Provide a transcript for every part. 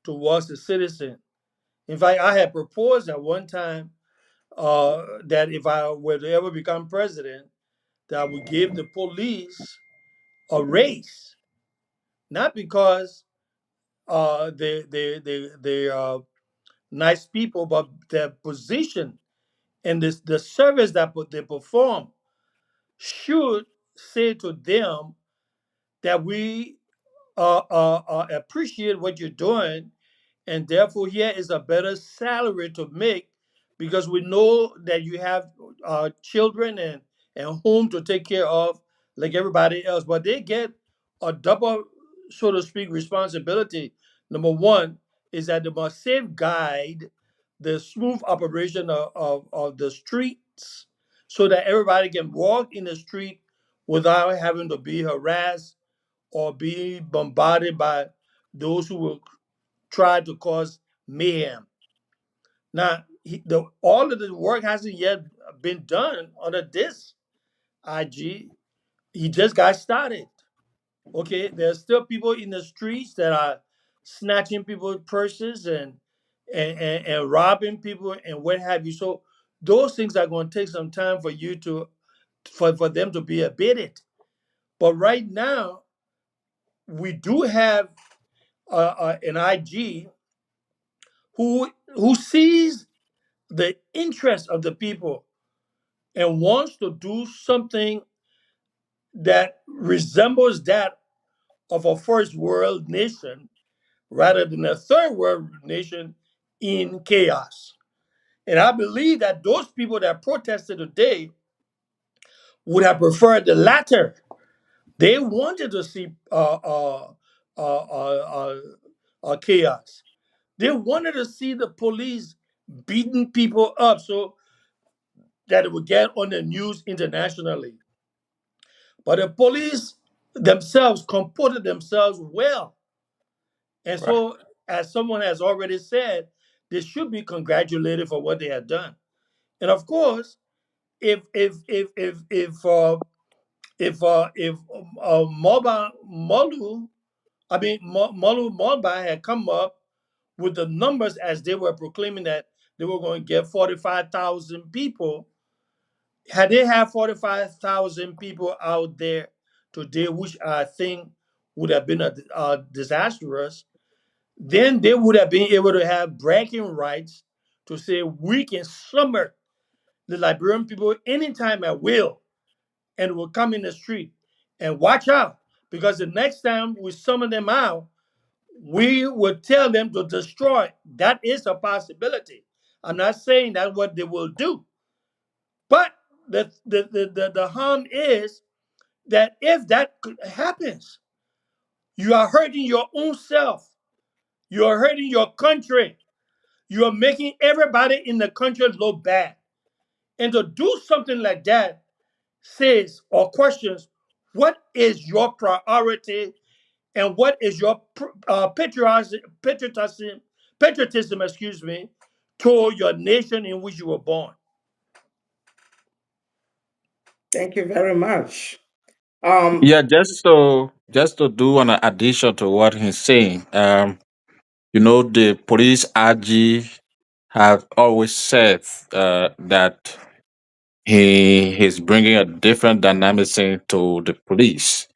towards the citizen. In fact, I had proposed at one time that if I were to ever become president, that I would give the police a raise, not because they nice people, but their position and the service that they perform should say to them that we appreciate what you're doing, and therefore here is a better salary to make because we know that you have children and home to take care of like everybody else, but they get a double, so to speak, responsibility. Number one is that they must safeguard the smooth operation of the streets so that everybody can walk in the street without having to be harassed or be bombarded by those who will try to cause mayhem. Now, all of the work hasn't yet been done under this IG. He just got started. Okay, there's still people in the streets that are snatching people's purses and robbing people and what have you. So those things are going to take some time for you to for them to be abated. But right now, we do have an IG who sees the interest of the people and wants to do something that resembles that of a first world nation rather than a third world nation in chaos. And I believe that those people that protested today would have preferred the latter. They wanted to see chaos. They wanted to see the police beating people up so that it would get on the news internationally. But the police themselves comported themselves well. And Right. so, as someone has already said, they should be congratulated for what they have done. And of course, if Molu Mulba had come up with the numbers as they were proclaiming that they were going to get 45,000 people, had they had 45,000 people out there today, which I think would have been a disastrous, then they would have been able to have bragging rights to say we can summer the Liberian people anytime at will and will come in the street. And watch out, because the next time we summon them out, we will tell them to destroy. That is a possibility. I'm not saying that's what they will do. But the harm is that if that happens, you are hurting your own self. You are hurting your country. You are making everybody in the country look bad. And to do something like that says or questions what is your priority and what is your patriotism, excuse me, to your nation in which you were born. Thank you very much. Yeah, just to do an addition to what he's saying. The police RG have always said that he is bringing a different dynamism to the police.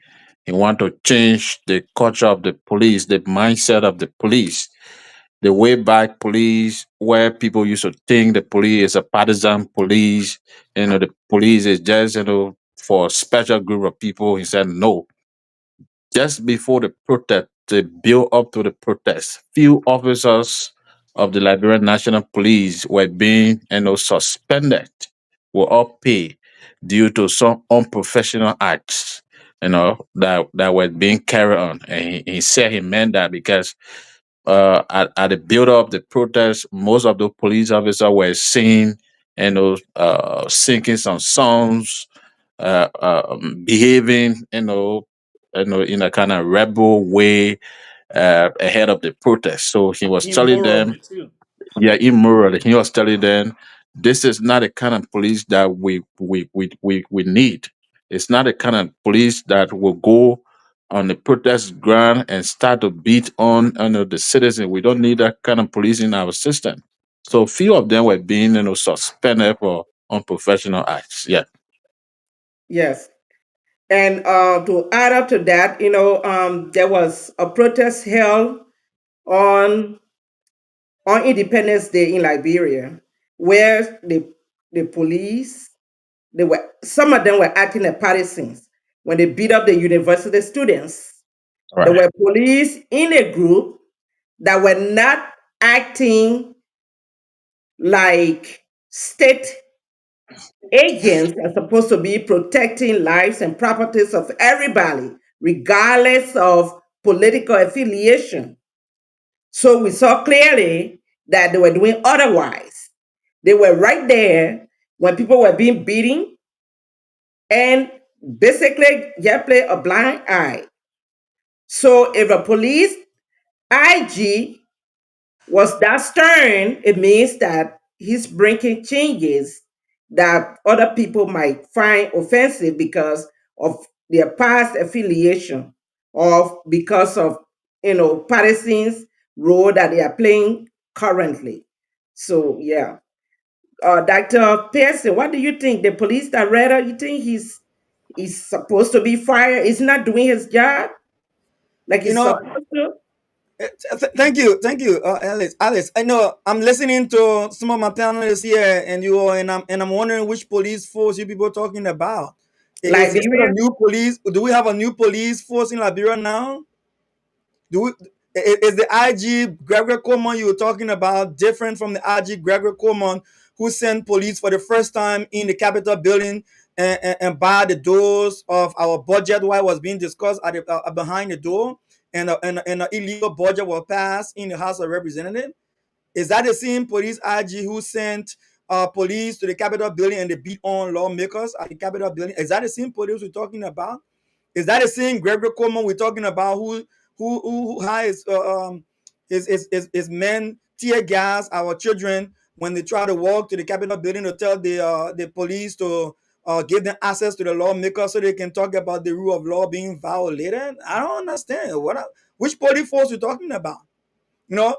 He want to change the culture of the police, the mindset of the police, the way back police, where people used to think the police is a partisan police, the police is just for a special group of people. He said no. Just before the protest, the build up to the protest, few officers of the Liberian National Police were being suspended with all pay due to some unprofessional acts that were being carried on. And he said he meant that because at the build up the protest, most of the police officers were seen singing some songs, behaving in a kind of rebel way ahead of the protest. So he was telling them, Immorally, too. yeah, immorally. He was telling them, this is not the kind of police that we need. It's not the kind of police that will go on the protest ground and start to beat on the citizen. We don't need that kind of police in our system. So few of them were being suspended for unprofessional acts. Yeah. Yes. And to add up to that, there was a protest held on Independence Day in Liberia, where the police, they were some of them were acting as partisans when they beat up the university students. There Right. were police in a group that were not acting like state agents are supposed to be protecting lives and properties of everybody, regardless of political affiliation. So we saw clearly that they were doing otherwise. They were right there when people were being beaten and basically just play a blind eye. So if a police IG was that stern, it means that he's bringing changes that other people might find offensive because of their past affiliation or because of partisans role that they are playing currently. So yeah. Dr. Pearson, what do you think? The police director, you think he's supposed to be fired? He's not doing his job like You he's know, supposed to? thank you, Alice. Alice, I know I'm listening to some of my panelists here, and I'm wondering which police force you people talking about. Is it a Liberia? new police? Do we have a new police force in Liberia now? Do we, is the IG Gregory Coleman you were talking about different from the IG Gregory Coleman who sent police for the first time in the Capitol building and by the doors of our budget while it was being discussed behind the door, and an illegal budget was passed in the House of Representatives? Is that the same police IG who sent police to the Capitol building and they beat on lawmakers at the Capitol building? Is that the same police we're talking about? Is that the same Gregory Coleman we're talking about who has his men tear gas our children when they try to walk to the Capitol building to tell the police to give them access to the lawmakers so they can talk about the rule of law being violated? I don't understand which police force you're talking about. You know,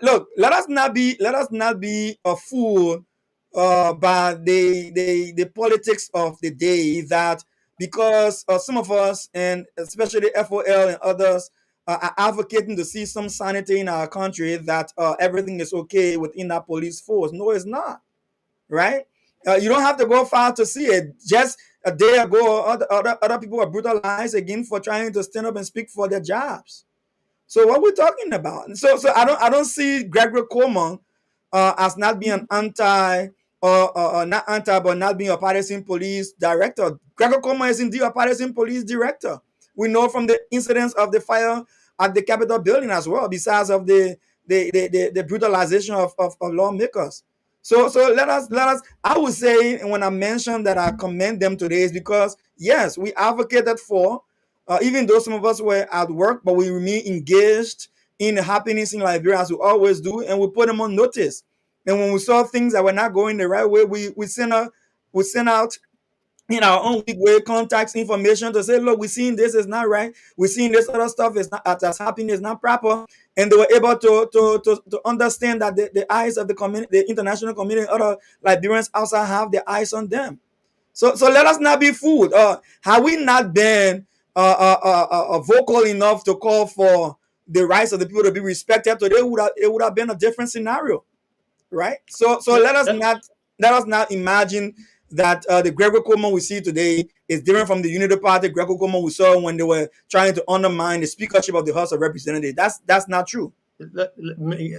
look, let us not be a fool by the politics of the day, that because some of us, and especially FOL and others, are advocating to see some sanity in our country, that everything is okay within that police force. No, it's not, right? You don't have to go far to see it. Just a day ago, other people were brutalized again for trying to stand up and speak for their jobs. So what we're talking about? So I don't see Gregory Coleman as not being an anti or not anti, but not being a partisan police director. Gregory Coleman is indeed a partisan police director. We know from the incidents of the fire at the Capitol building as well, besides of the brutalization of lawmakers. So let us. I would say, when I mentioned that I commend them today, is because yes, we advocated for, even though some of us were at work, but we remain engaged in the happenings in Liberia as we always do, and we put them on notice. And when we saw things that were not going the right way, we sent out in our own weak way contacts information to say, look, we're seeing this is not right. We're seeing this other stuff is not that's happening is not proper. And they were able to understand that the eyes of the community, the international community, other Liberians outside have their eyes on them. So let us not be fooled. Have we not been vocal enough to call for the rights of the people to be respected? Today it would have been a different scenario, right? So Yeah, let us not imagine that the Gregory Coleman we see today is different from the Unity Party Gregory Coleman we saw when they were trying to undermine the speakership of the House of Representatives. That's not true.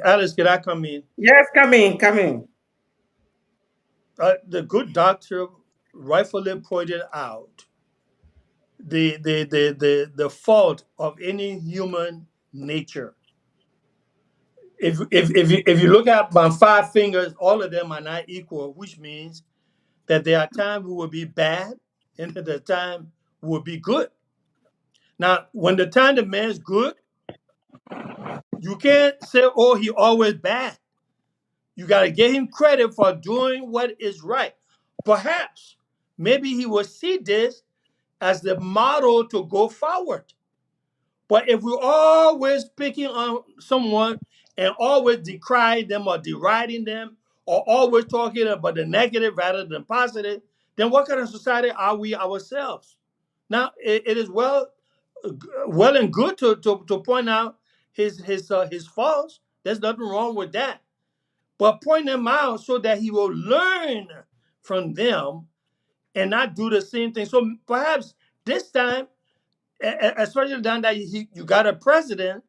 Alice, can I come in? Yes, come in, come in. The good doctor rightfully pointed out the fault of any human nature. If you look at my five fingers, all of them are not equal, which means that there are times we will be bad and there are times we will be good. Now, when the time the man's good, you can't say, oh, he always bad. You got to give him credit for doing what is right. Perhaps, maybe he will see this as the model to go forward. But if we're always picking on someone and always decrying them or deriding them or always talking about the negative rather than positive, then what kind of society are we ourselves? Now, it is well and good to point out his faults. There's nothing wrong with that. But point them out so that he will learn from them and not do the same thing. So perhaps this time, especially down that you got a president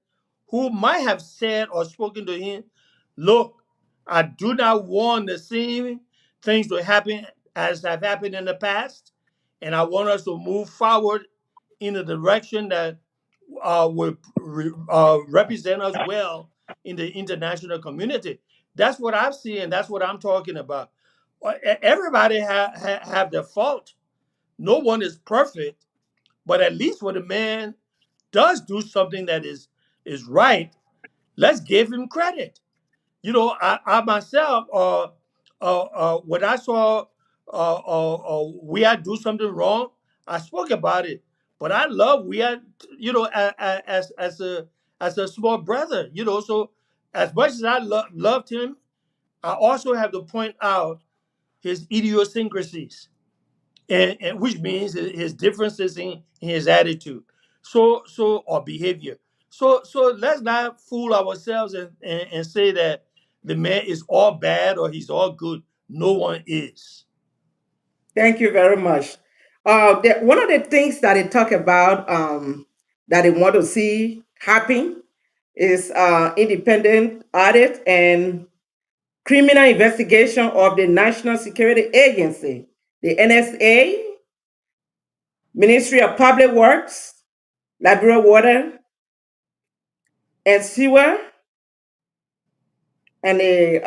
who might have said or spoken to him, look, I do not want the same things to happen as have happened in the past, and I want us to move forward in a direction that will represent us well in the international community. That's what I'm seeing. That's what I'm talking about. Everybody have their fault. No one is perfect, but at least when a man does do something that is right, let's give him credit. I myself, when I saw we had do something wrong, I spoke about it. But I love we had, as a small brother, So as much as I loved him, I also have to point out his idiosyncrasies and which means his differences in his attitude, or behavior. So let's not fool ourselves and say that the man is all bad or he's all good. No one is. Thank you very much. One of the things that they talk about that they want to see happen is independent audit and criminal investigation of the National Security Agency, the NSA, Ministry of Public Works, Liberia Water and Sewer, and the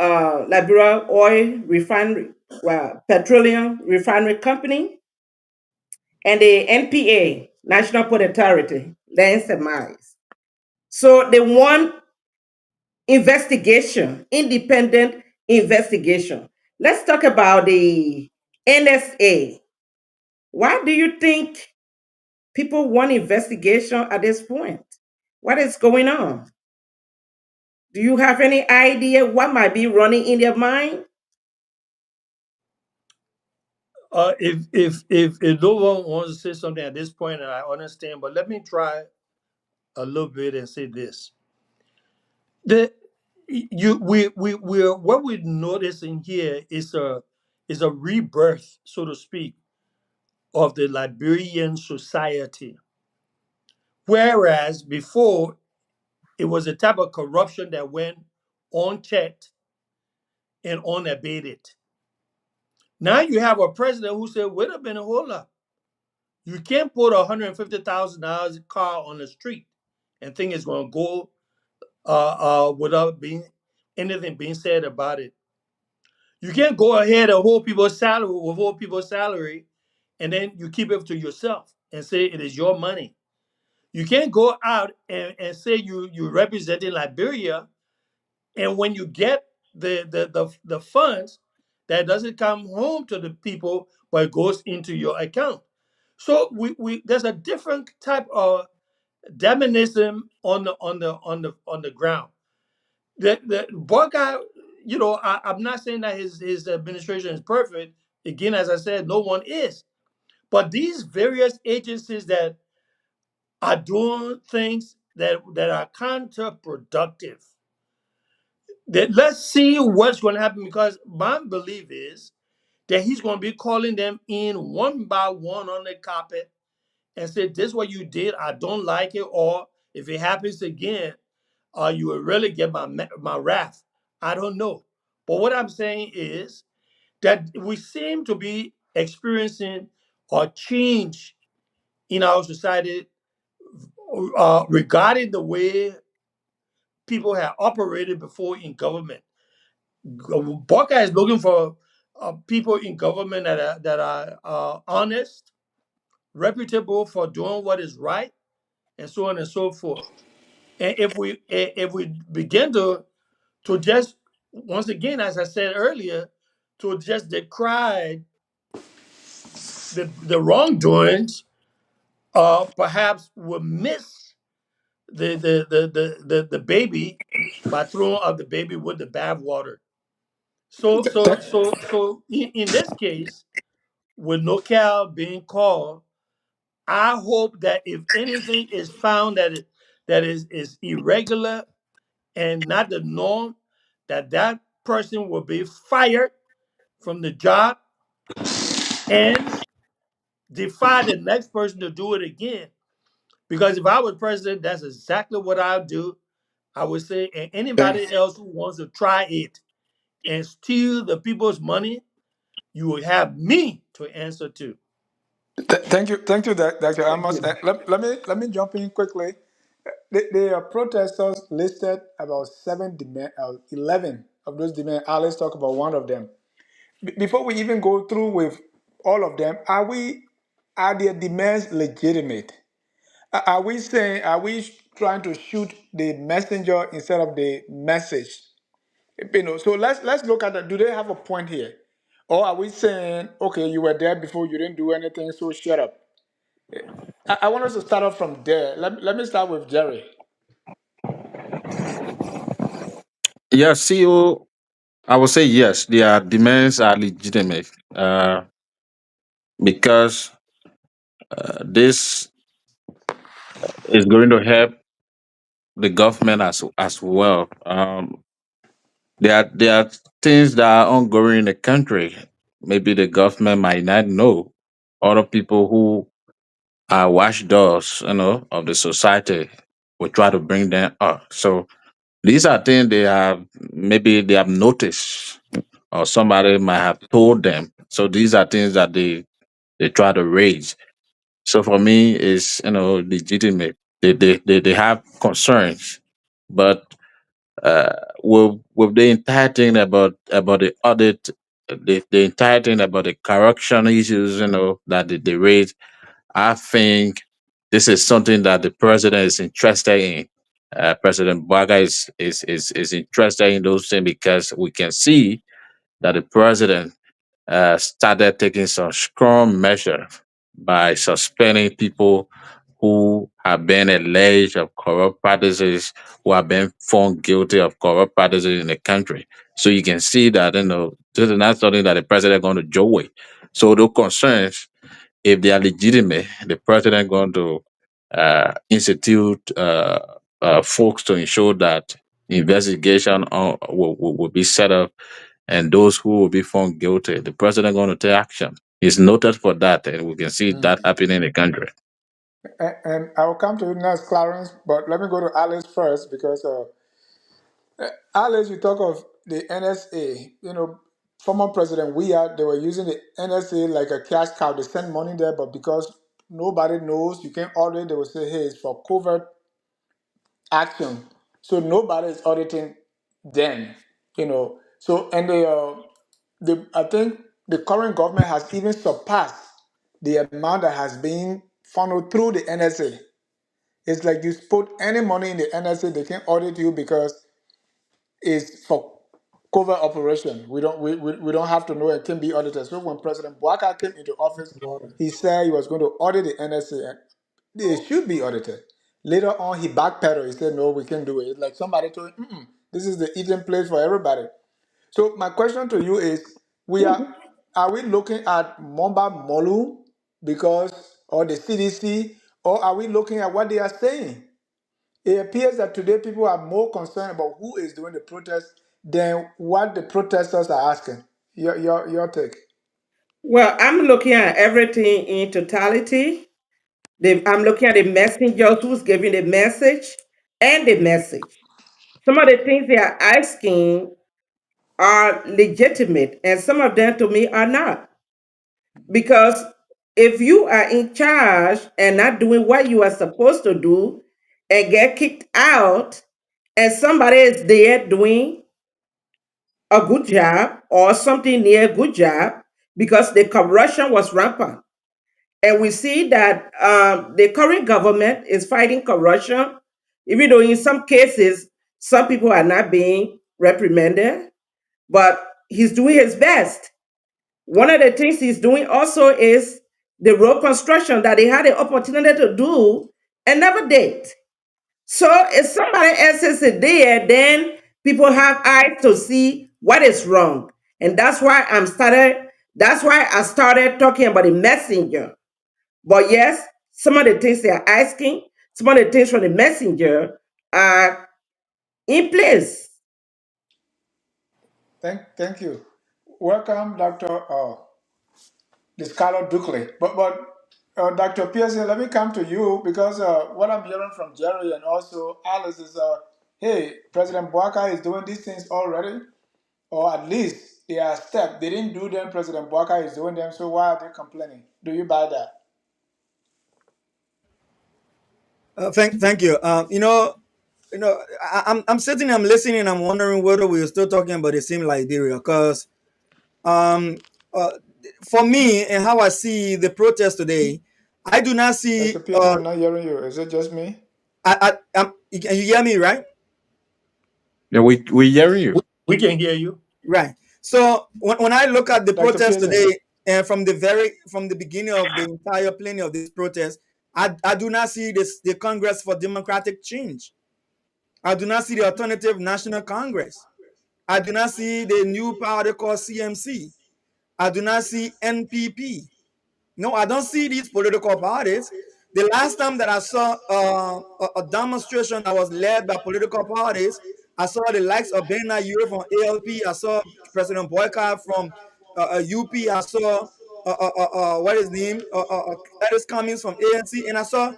Liberia Oil Refinery, Petroleum Refinery Company, and the NPA, National Port Authority, Land Semis. So they want investigation, independent investigation. Let's talk about the NSA. Why do you think people want investigation at this point? What is going on? Do you have any idea what might be running in their mind? If no one wants to say something at this point, and I understand, but let me try a little bit and say this: the you we're what we're noticing here is a rebirth, so to speak, of the Liberian society. Whereas before, it was a type of corruption that went unchecked and unabated. Now you have a president who said, wait a minute, hold up. You can't put $150,000 car on the street and think it's going to go without anything being said about it. You can't go ahead and hold people's salary, and then you keep it to yourself and say it is your money. You can't go out and say you're representing Liberia, and when you get the funds, that doesn't come home to the people, but it goes into your account. So we there's a different type of deminism on the ground. The boy guy, I'm not saying that his administration is perfect. Again, as I said, no one is. But these various agencies that are doing things that are counterproductive. That let's see what's going to happen, because my belief is that he's going to be calling them in one by one on the carpet and say, "This is what you did. I don't like it," or if it happens again, you will really get my wrath. I don't know, but what I'm saying is that we seem to be experiencing a change in our society regarding the way people have operated before in government. Buckeye is looking for people in government that are honest, reputable for doing what is right, and so on and so forth. And if we begin to just, once again, as I said earlier, to just decry the wrongdoings, perhaps we'll miss the baby by throwing out the baby with the bath water. So in this case, with no cow being called, I hope that if anything is found that is irregular and not the norm, that person will be fired from the job and defy the next person to do it again. Because if I was president, that's exactly what I would do. I would say, and Thank, anybody else who wants to try it and steal the people's money, you will have me to answer to. thank you, Dr. Thank Amos. you. Let me jump in quickly. The protesters listed about 11 of those demands. Let's talk about one of them. Before we even go through with all of them, are their demands legitimate? Are we saying, are we trying to shoot the messenger instead of the message? So let's look at that. Do they have a point here? Or are we saying, okay, you were there before, you didn't do anything, so shut up? I want us to start off from there. Let me start with Jerry. Yeah, CEO, I would say yes, their demands are legitimate because this is going to help the government as well. There are things that are ongoing in the country. Maybe the government might not know. Other people who are watchdogs, of the society will try to bring them up. So these are things they have noticed, or somebody might have told them. So these are things that they try to raise. So for me, it's legitimate. They have concerns, but with the entire thing about the audit, the entire thing about the corruption issues, that they raise, I think this is something that the president is interested in. President Baga is interested in those things because we can see that the president started taking some strong measure by suspending people who have been alleged of corrupt practices, who have been found guilty of corrupt practices in the country. So you can see that this is not something that the president going to joke with. So those concerns, if they are legitimate, the president going to institute folks to ensure that investigation will be set up, and those who will be found guilty, the president going to take action. He's noted for that, and we can see that happening in the country. And I will come to you next, Clarence, but let me go to Alice first because Alice, you talk of the NSA. Former President they were using the NSA like a cash cow. They send money there, but because nobody knows, you can't audit. They will say, "Hey, it's for covert action," so nobody is auditing them. So and the I think the current government has even surpassed the amount that has been funneled through the NSA. It's like you put any money in the NSA, they can audit you because it's for covert operation. We don't have to know, it can be audited. So when President Bouakai came into office, he said he was going to audit the NSA, and they should be audited. Later on, he backpedaled. He said, "No, we can do it." It's like somebody told him, "This is the eating place for everybody." So my question to you is: We are we looking at Momba Molu because or the CDC, or are we looking at what they are saying? It appears that today people are more concerned about who is doing the protest than what the protesters are asking. Your take. Well, I'm looking at everything in totality. I'm looking at the messengers who's giving the message and the message. Some of the things they are asking are legitimate, and some of them to me are not. Because if you are in charge and not doing what you are supposed to do and get kicked out, and somebody is there doing a good job or something near a good job, because the corruption was rampant. And we see that the current government is fighting corruption, even though in some cases, some people are not being reprimanded, but he's doing his best. One of the things he's doing also is the road construction that they had the opportunity to do and never did. So if somebody else is there, then people have eyes to see what is wrong. And that's why I started talking about the messenger. But yes, some of the things they are asking, some of the things from the messenger are in place. Thank you. Welcome, Dr. Scarlett Dukley. But Dr. Pearson, let me come to you because what I'm hearing from Jerry and also Alice is, hey, President Boaka is doing these things already, or at least they are step. They didn't do them. President Boaka is doing them. So why are they complaining? Do you buy that? Thank you. I'm sitting, I'm listening, I'm wondering whether we're still talking about the same Liberia, because um, uh, for me and how I see the protest today, I do not see. Dr. Pearson, I'm not hearing you. Is it just me? You hear me, right? Yeah, we hear you. We can hear you. Right. So when I look at the Dr. protest Pearson. today, and from the beginning of the entire planning of this protest, I do not see the Congress for Democratic Change. I do not see the Alternative National Congress. I do not see the new party called CMC. I do not see NPP. No, I don't see these political parties. The last time that I saw a demonstration that was led by political parties, I saw the likes of Bena Yuri from ALP. I saw President Boycott from UP. I saw what is his name? Curtis Cummings from ANC, and I saw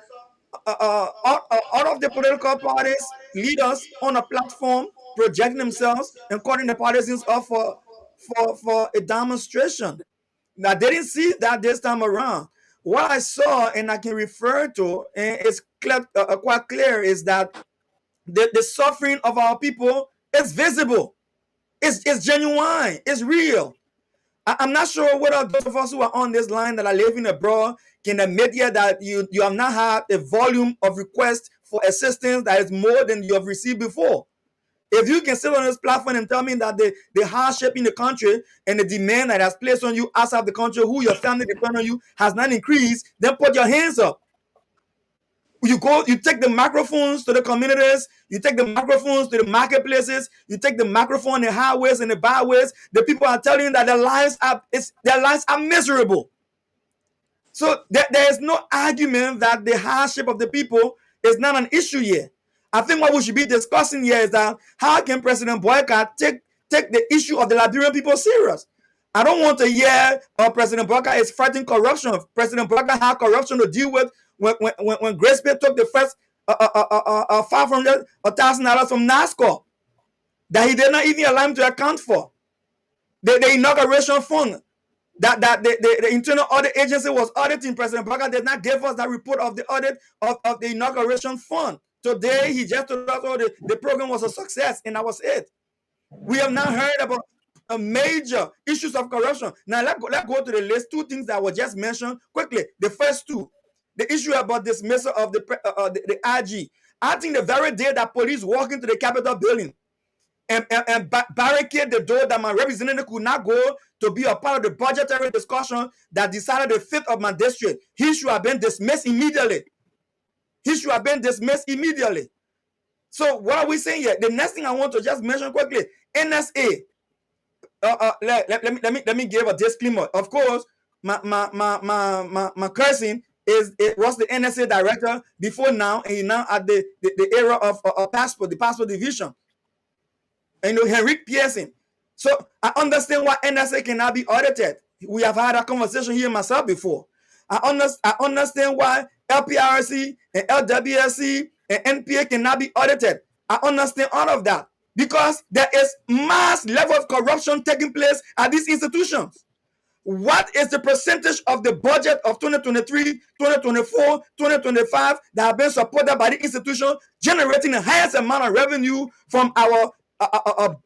all of the political parties leaders on a platform projecting themselves and calling the partisans up for a demonstration. Now, I didn't see that this time around. What I saw, and I can refer to, and it's quite clear, is that the suffering of our people is visible. It's genuine. It's real. I'm not sure whether those of us who are on this line that are living abroad can admit yet that you have not had a volume of requests for assistance that is more than you have received before. If you can sit on this platform and tell me that the hardship in the country and the demand that has placed on you outside the country, who your family depend on you, has not increased, then put your hands up. You take the microphones to the communities, you take the microphones to the marketplaces, you take the microphone in the highways and the byways. The people are telling you that their lives are miserable. So there is no argument that the hardship of the people is not an issue here. I think what we should be discussing here is that how can President Boyka take the issue of the Liberian people serious? I don't want to hear President Boyka is fighting corruption. President Boyka had corruption to deal with when Grace Bay took the first $500,000 from NASCO that he did not even allow him to account for. The inauguration fund that the internal audit agency was auditing. President Baga did not give us that report of the audit of the inauguration fund. Today, he just told us the program was a success, and that was it. We have not heard about major issues of corruption. Now, let's go to the list. Two things that were just mentioned quickly. The first two, the issue about dismissal of the IG. I think the very day that police walk into the Capitol building, and barricade the door that my representative could not go to be a part of the budgetary discussion that decided the fate of my district. He should have been dismissed immediately. He should have been dismissed immediately. So what are we saying here? The next thing I want to just mention quickly, NSA. Let me give a disclaimer. Of course, my cousin was the NSA director before now, and he now at the era of passport, the passport division. And Henrik Pearson. So I understand why NSA cannot be audited. We have had a conversation here myself before. I understand why LPRC and LWSC and NPA cannot be audited. I understand all of that because there is mass level of corruption taking place at these institutions. What is the percentage of the budget of 2023, 2024, 2025 that have been supported by the institution, generating the highest amount of revenue from our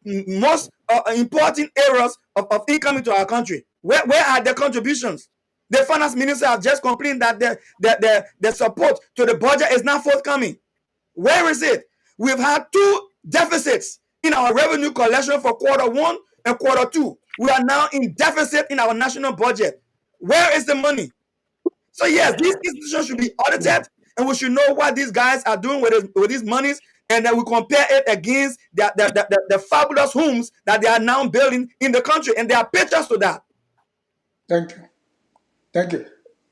most important areas of income into our country? Where are the contributions? The finance minister have just complained that the support to the budget is not forthcoming. Where is it? We've had two deficits in our revenue collection for Q1 and Q2. We are now in deficit in our national budget. Where is the money? So yes, these institutions should be audited. and we should know what these guys are doing with these monies, and then we compare it against the fabulous homes that they are now building in the country, and there are pictures to that. Thank you. Thank you.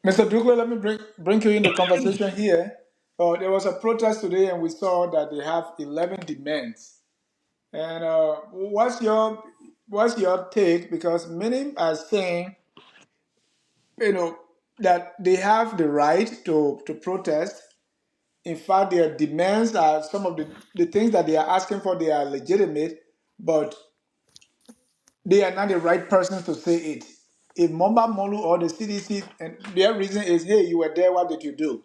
Mr. Douglas, let me bring you in the conversation here. There was a protest today, and we saw that they have 11 demands. And what's your take? Because many are saying, that they have the right to protest. In fact, their demands are some of the things that they are asking for, they are legitimate, but they are not the right persons to say it. If Momba Molu or the CDC, and their reason is, hey, you were there, what did you do?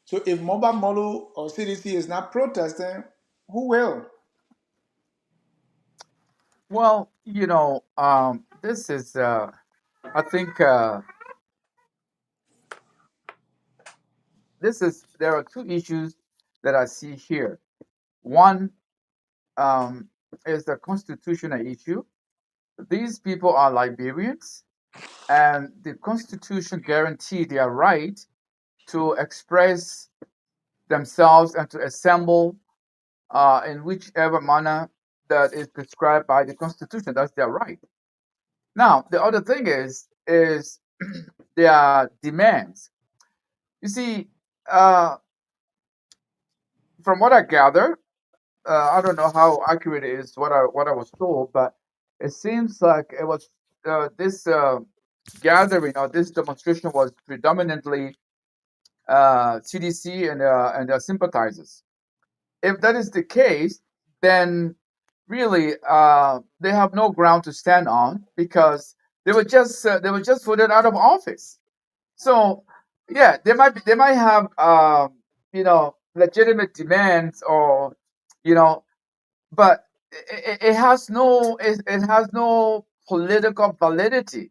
So if Momba Molu or CDC is not protesting, who will? Well, this is, I think, there are two issues that I see here. One um, is the constitutional issue. These people are Liberians, and the Constitution guarantees their right to express themselves and to assemble in whichever manner that is prescribed by the Constitution. That's their right. Now, the other thing is their demands. You see, uh, from what I gather, I don't know how accurate it is what I was told, but it seems like it was this gathering or this demonstration was predominantly CDC and their sympathizers. If that is the case, then really they have no ground to stand on because they were just voted out of office. So yeah, they might have legitimate demands or you know but it has no political validity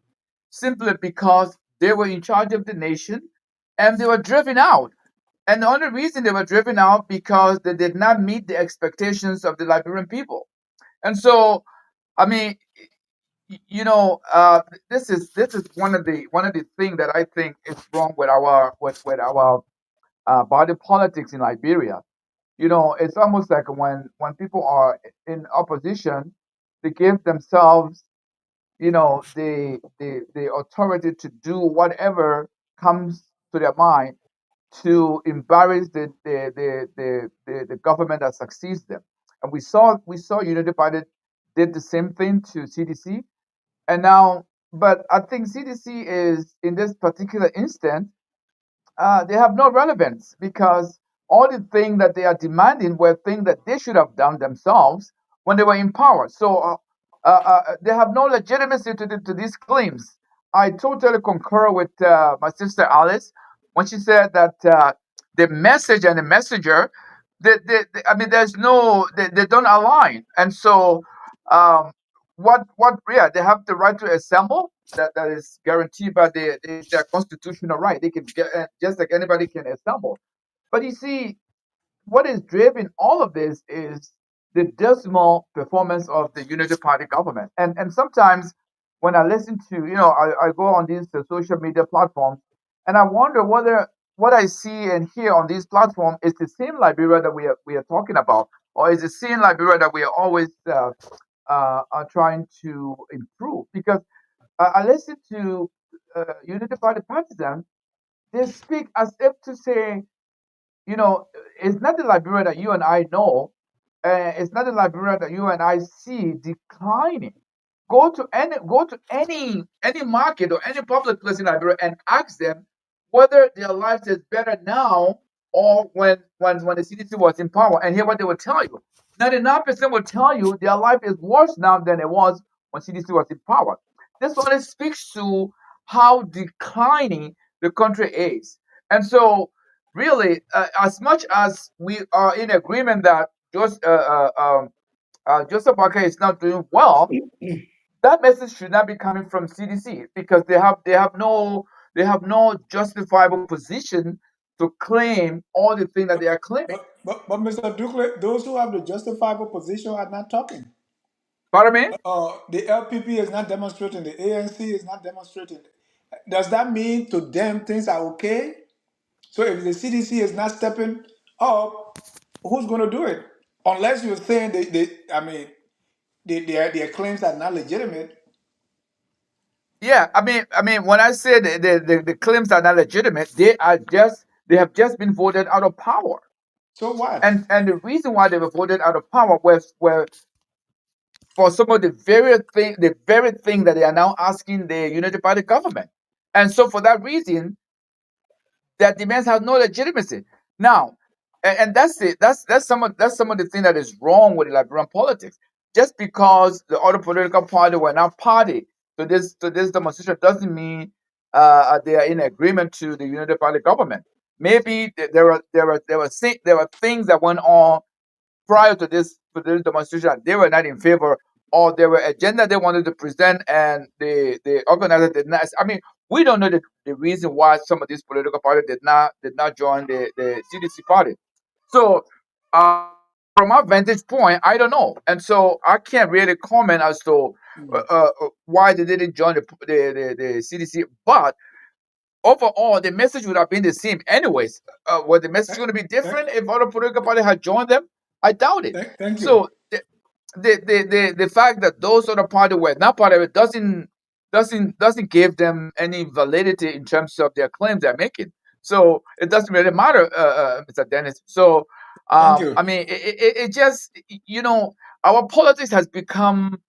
simply because they were in charge of the nation and they were driven out. And the only reason they were driven out because they did not meet the expectations of the Liberian people. And so, I mean, this is one of the things that I think is wrong with our body politics in Liberia. It's almost like when people are in opposition, they give themselves, the authority to do whatever comes to their mind to embarrass the government that succeeds them. And we saw Unity Party did the same thing to CDC, and now, but I think CDC is in this particular instance they have no relevance because all the things that they are demanding were things that they should have done themselves when they were in power. So they have no legitimacy to these claims. I totally concur with my sister Alice when she said that the message and the messenger, I mean, they don't align. And so, um, yeah, they have the right to assemble, that is guaranteed by their constitutional right. They can get just like anybody can assemble. But you see, what is driving all of this is the dismal performance of the Unity Party government. And sometimes when I listen to, I go on these social media platforms and I wonder whether what I see and hear on these platforms is the same Liberia that we are talking about, or is the same Liberia that we are always are trying to improve. Because I listen to Unity Party partisans, they speak as if to say, you know, it's not the Liberia that you and I know. It's not the Liberia that you and I see declining. Go to any market or any public place in Liberia and ask them whether their lives is better now or when the CDC was in power, and hear what they will tell you. 99% will tell you their life is worse now than it was when CDC was in power. This only speaks to how declining the country is. And so, really, as much as we are in agreement that Joseph Barker is not doing well, that message should not be coming from CDC because they have no justifiable position to claim all the things that they are claiming. But Mr. Ducle, those who have the justifiable position are not talking. Pardon me? The LPP is not demonstrating. The ANC is not demonstrating. Does that mean to them things are okay? So if the CDC is not stepping up, who's going to do it? Unless you're saying I mean, their claims are not legitimate. Yeah, I mean, when I say the claims are not legitimate, they have just been voted out of power, So what? and the reason why they were voted out of power was were for some of the very thing that they are now asking the Unity Party government, and so for that reason, their demands have no legitimacy. Now, and that's it. That's some of the thing that is wrong with Liberian politics. Just because the other political party were not party to this demonstration doesn't mean they are in agreement to the Unity Party government. Maybe there were things that went on prior to this demonstration that they were not in favor, or there were agenda they wanted to present and the organizer did not. I mean, we don't know the reason why some of these political parties did not join the CDC party. So from our vantage point, I don't know, and so I can't really comment as to why they didn't join the CDC. But overall, the message would have been the same anyways. Was the message Th- going to be th- different if other political party had joined them? I doubt it. Thank you. So the fact that those other party were not part of it doesn't give them any validity in terms of their claims they're making. So it doesn't really matter, Mr. Dennis. So Thank you. I mean, it just our politics has become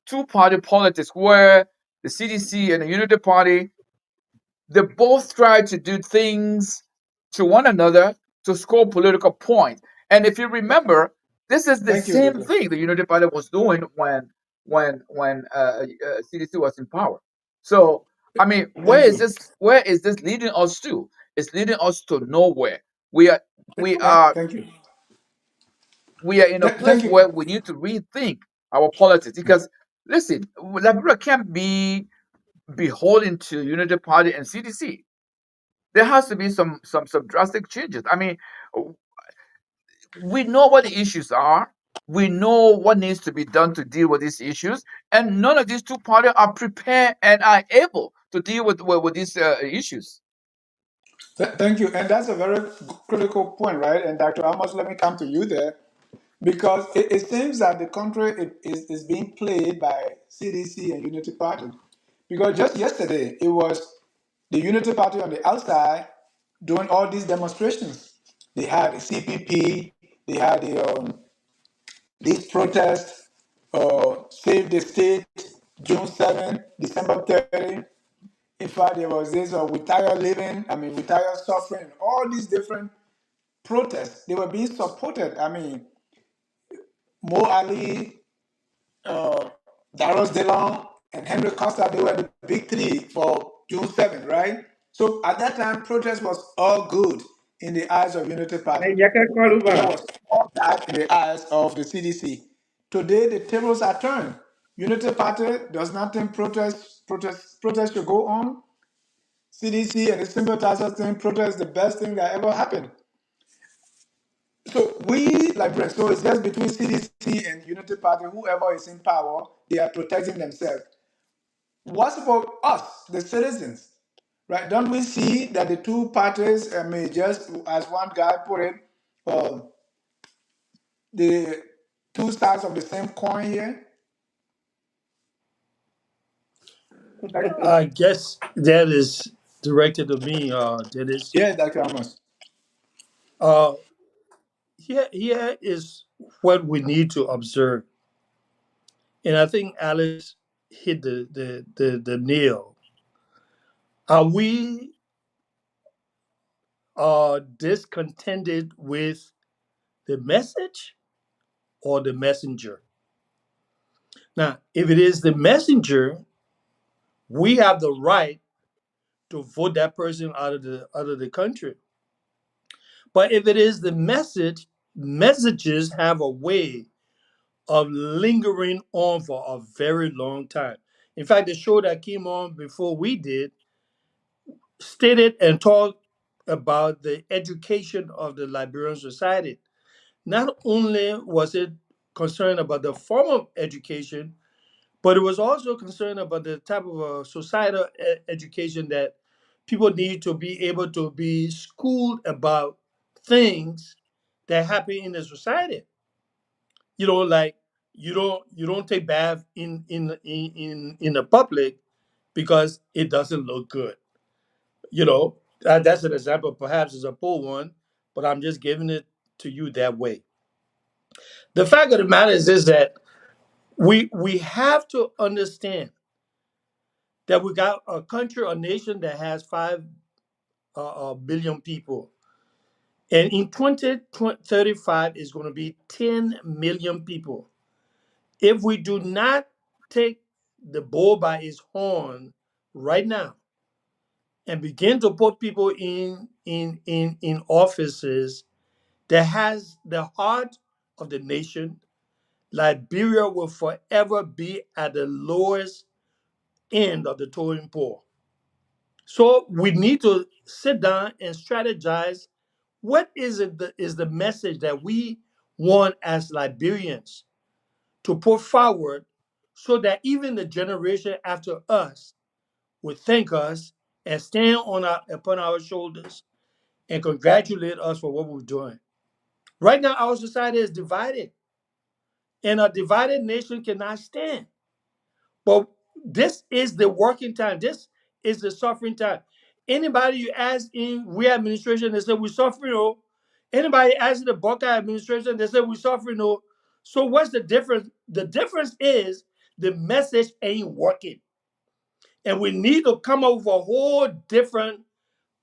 two-party politics where the CDC and the Unity Party, they both try to do things to one another to score political points. And if you remember, this is the Thank you, same Doctor. thing the Unity Party was doing when CDC was in power. So I mean, where Thank is you. this? Where is this leading us to? It's leading us to nowhere. We are we are Thank you. we are in a Thank place you. where we need to rethink our politics because listen, Liberia can't be beholden to Unity Party and CDC. There has to be some drastic changes. I mean, we know what the issues are. We know what needs to be done to deal with these issues, and none of these two parties are prepared and are able to deal with these issues. Thank you. And that's a very critical point, right? And Dr. Amos, let me come to you there because it seems that the country is being played by CDC and Unity Party. Because just yesterday, it was the Unity Party on the outside doing all these demonstrations. They had the CPP, they had these protests, Save the State, June 7th, December 30th. In fact, there was this We Tired Living, We Tired Suffering, all these different protests. They were being supported. Mo Ali, uh, Darius DeLong, and Henry Costa, they were the big three for June 7th, right? So at that time, protest was all good in the eyes of Unity Party. It was all bad in the eyes of the CDC. Today, the tables are turned. Unity Party does not think protests should go on. CDC and the sympathizers think protest is the best thing that ever happened. So we like so it's just between CDC and Unity Party, whoever is in power, they are protecting themselves. What about us, the citizens? Right? Don't we see that the two parties may just, as one guy put it, uh, the two sides of the same coin here? I guess that is directed to me, Dennis. Yes, Dr. Amos. Uh, here is what we need to observe, and I think Alice hit the nail. Are we discontented with the message or the messenger? Now, if it is the messenger, we have the right to vote that person out of the country. But if it is the message, messages have a way of lingering on for a very long time. In fact, the show that came on before we did stated and talked about the education of the Liberian society. Not only was it concerned about the form of education, but it was also concerned about the type of societal education that people need to be able to be schooled about things that happen in the society. Like you don't take bath in the public because it doesn't look good. That's an example. Perhaps it's a poor one, but I'm just giving it to you that way. The fact of the matter is that we have to understand that we got a country, a nation that has 5 billion people, and in 2035 is going to be 10 million people. If we do not take the bull by its horn right now and begin to put people in offices that has the heart of the nation, Liberia will forever be at the lowest end of the totem pole. So we need to sit down and strategize. What is the message that we want as Liberians to put forward, so that even the generation after us will thank us and stand upon our shoulders and congratulate us for what we're doing. Right now, our society is divided, and a divided nation cannot stand. But this is the working time. This is the suffering time. Anybody you ask in we administration, they say we're suffering. Oh, anybody ask in the Buckeye administration, they say we're suffering. Oh, so what's the difference? The difference is the message ain't working, and we need to come up with a whole different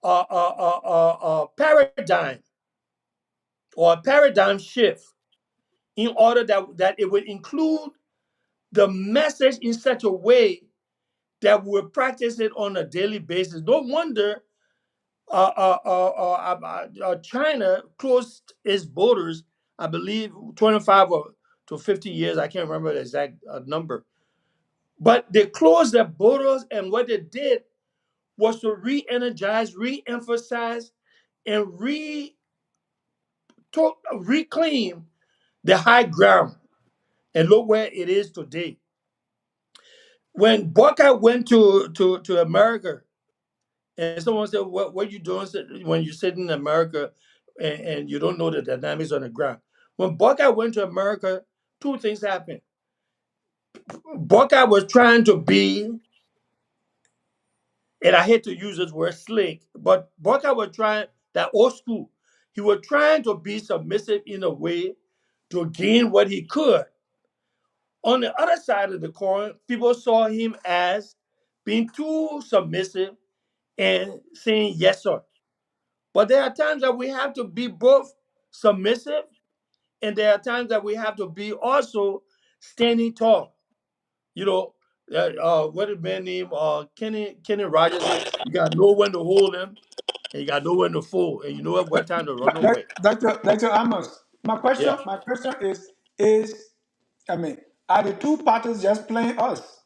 paradigm, or a paradigm shift, in order that it would include the message in such a way that will practice it on a daily basis. No wonder China closed its borders, I believe, 25 to 50 years. I can't remember the exact number. But they closed their borders, and what they did was to re energize, re emphasize, and reclaim the high ground. And look where it is today. When Buckeye went to America, and someone said, what you doing when you sit in America and you don't know the dynamics on the ground? When Buckeye went to America, two things happened. Buckeye was trying to be, and I hate to use this word slick, but Buckeye was trying, that old school, he was trying to be submissive in a way to gain what he could. On the other side of the coin, people saw him as being too submissive and saying yes, sir. But there are times that we have to be both submissive, and there are times that we have to be also standing tall. You know, what did man name? Kenny Rogers said, you got to know when to hold him, and you got to know when to fold, and you know what time to run away. Dr. Amos, my Yeah. question, is, I mean, are the two parties just playing us?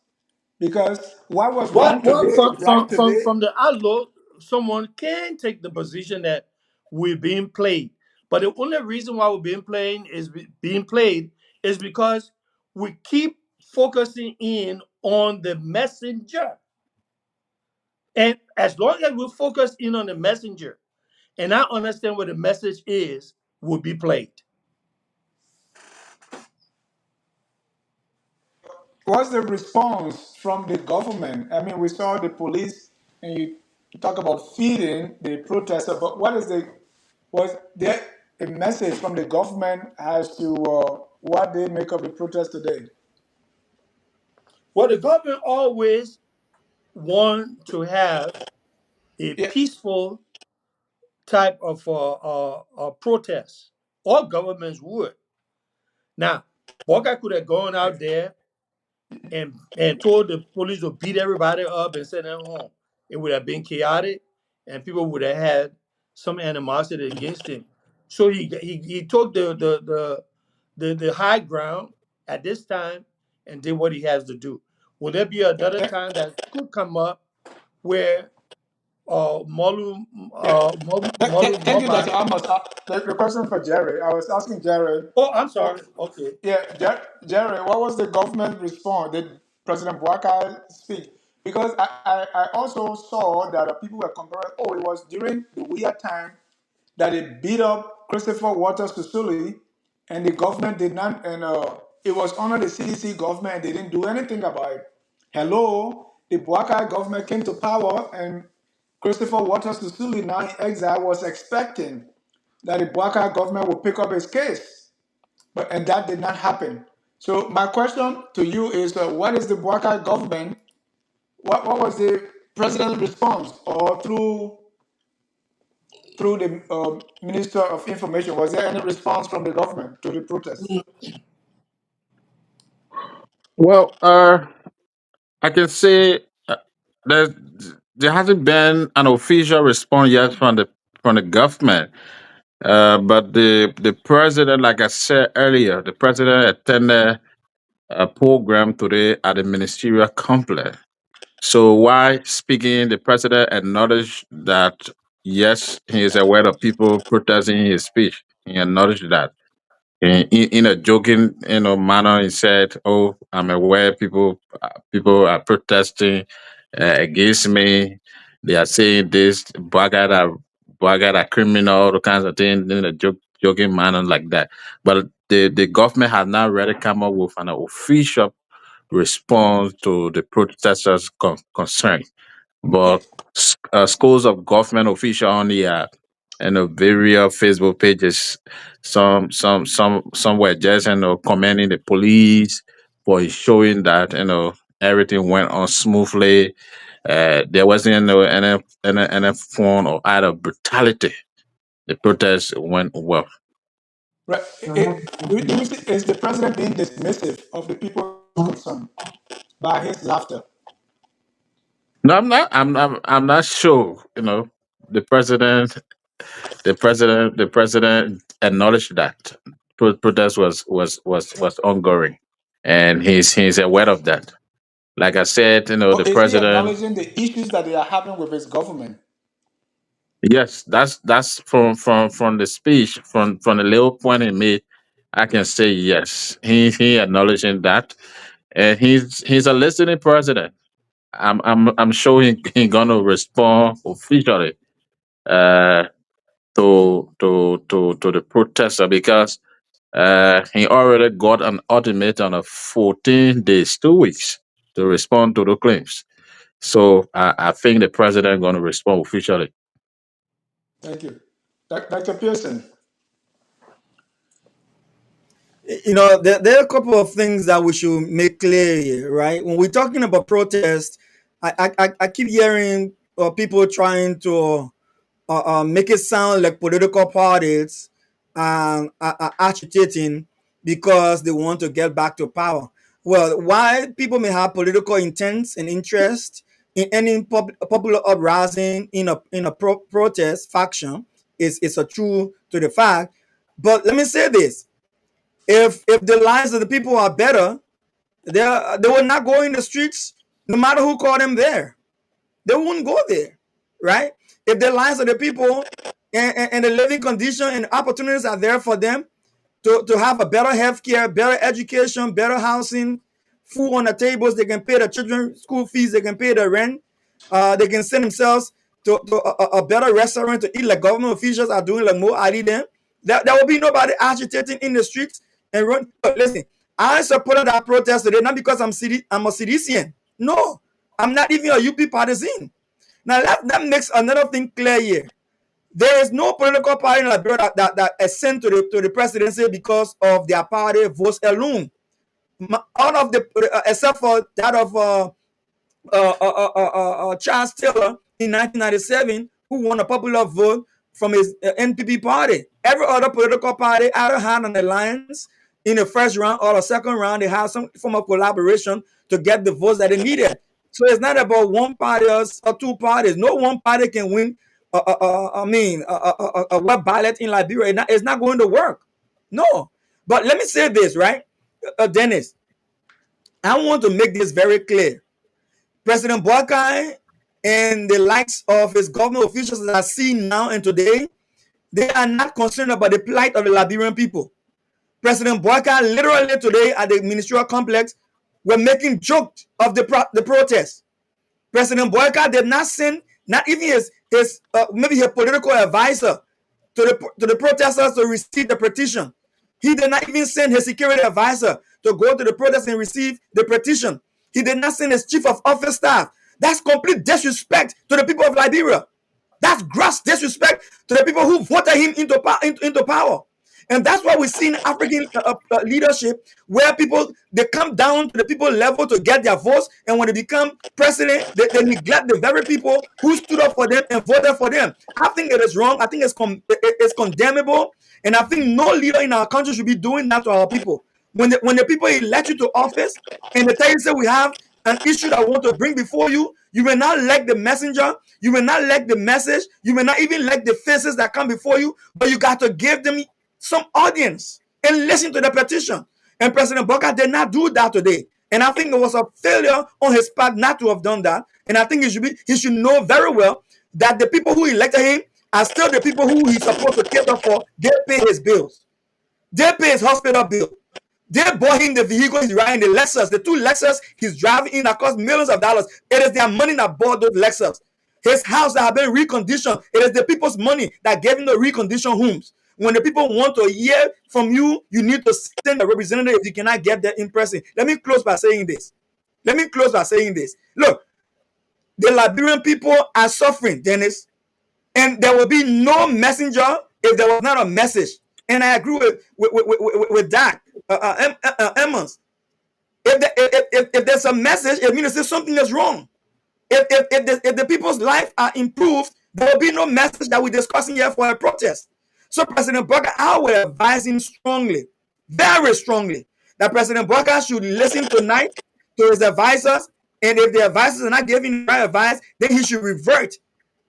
Because what was Well, wrong well, today from is right from from today. from the outlook, someone can take the position that we're being played. But the only reason why we're being played is because we keep focusing in on the messenger. And as long as we focus in on the messenger and I understand what the message is, will be played. What's the response from the government? I mean, we saw the police, and you talk about feeding the protester, but was there a message from the government as to what they make of the protest today? Well, the government always want to have a Yeah, peaceful type of protest. All governments would. Now, Boga could have gone out there and told the police to beat everybody up and send them home. It would have been chaotic, and people would have had some animosity against him. So he took the high ground at this time and did what he has to do. Will there be another th- time that could come up where Molu thank you, Dr. Moba? Amos. The question for Jerry, I was asking Jerry, Oh, I'm what, sorry. Okay. yeah, Jerry, what was the government response? Did President Bouakai speak? because I also saw that people were comparing. Oh, it was during the weird time that they beat up Christopher Waters Sisulu, and the government did not, and it was under the CDC government, they didn't do anything about it. Hello, the Boakai government came to power, and Christopher Waters Sisulu, now in exile, was expecting that the Boakai government would pick up his case, and that did not happen. So my question to you is, what is the Boakai government? What was the president's response, or through the Minister of Information, was there any response from the government to the protest? Well, I can say there there hasn't been an official response yet from the government. But the president, like I said earlier, the president attended a program today at the ministerial complex. So while speaking, the president acknowledged that yes, he is aware of people protesting his speech. He acknowledged that in a joking, manner. He said, "Oh, I'm aware people are protesting against me. They are saying this, Bugger are criminal, all kinds of things in a joking manner like that." But the government has not really come up with an official response to the protesters' concern. But schools of government official on the various Facebook pages, some were just commending the police for showing that everything went on smoothly. There wasn't any form or act of brutality. The protest went well. Right. Do you see, is the president being dismissive of the people's concern by his laughter? No, I'm not. I'm not sure. The president the president acknowledged that protest was ongoing, and he's aware of that. Like I said, Or the is he president. acknowledging the issues that they are having with his government? Yes, that's from the speech, from the little point he made. I can say yes. He acknowledging that, and he's a listening president. I'm sure he gonna respond officially uh to the protester, because he already got an ultimatum of 14 days, 2 weeks, to respond to the claims. So I think the president going to respond officially. Thank you. Dr. Pearson. There are a couple of things that we should make clear here, right? When we're talking about protest, I keep hearing people trying to make it sound like political parties are agitating because they want to get back to power. Well, why people may have political intents and interest in any popular uprising in a protest faction is a true to the fact. But let me say this: if the lives of the people are better, they will not go in the streets, no matter who called them there. They wouldn't go there, right? If the lives of the people and the living condition and opportunities are there for them to have a better health care, better education, better housing, food on the tables, they can pay their children school fees, they can pay their rent, they can send themselves to a better restaurant to eat like government officials are doing, like more Ali them. There will be nobody agitating in the streets and run. But listen, I supported that protest today, not because I'm a citizen. No, I'm not even a UP partisan. Now that makes another thing clear here. There is no political party in Liberia that ascend to the presidency because of their party votes alone. Out of the except for that of Charles Taylor in 1997, who won a popular vote from his NPP party. Every other political party either had an alliance in the first round or the second round. They had some form of collaboration to get the votes that they needed. So it's not about one party or two parties. No one party can win. A web ballot in Liberia. It's not going to work. No. But let me say this, right, Dennis. I want to make this very clear. President Boakai and the likes of his government officials that I see now and today, they are not concerned about the plight of the Liberian people. President Boakai literally today at the ministerial complex were making jokes of the protest. President Boyka did not send not even his maybe his political advisor to the protesters to receive the petition. He did not even send his security advisor to go to the protest and receive the petition. He did not send his chief of office staff. That's complete disrespect to the people of Liberia. That's gross disrespect to the people who voted him into power. And that's why we see in African leadership where people they come down to the people level to get their votes, and when they become president, they neglect the very people who stood up for them and voted for them. I think it is wrong. I think it's condemnable, and I think no leader in our country should be doing that to our people. When the people elect you to office and they tell you say we have an issue that I want to bring before you, you may not like the messenger, you may not like the message, you may not even like the faces that come before you, but you got to give them some audience and listen to the petition. And President Booker did not do that today. And I think it was a failure on his part not to have done that. And I think he should know very well that the people who elected him are still the people who he's supposed to cater for. They pay his bills. They pay his hospital bill. They bought him the vehicle he's riding, the Lexus, the two Lexus he's driving in that cost millions of dollars. It is their money that bought those Lexus. His house that have been reconditioned, it is the people's money that gave him the reconditioned homes. When the people want to hear from you, you need to send a representative if you cannot get there in person. Let me close by saying this. Look, the Liberian people are suffering, Dennis, and there will be no messenger if there was not a message. And I agree with that, Emmons. If there's a message, it means that something is wrong. If the people's life are improved, there will be no message that we're discussing here for a protest. So President Burger, I would advise him strongly, very strongly, that President Burger should listen tonight to his advisors, and if the advisors are not giving the right advice, then he should revert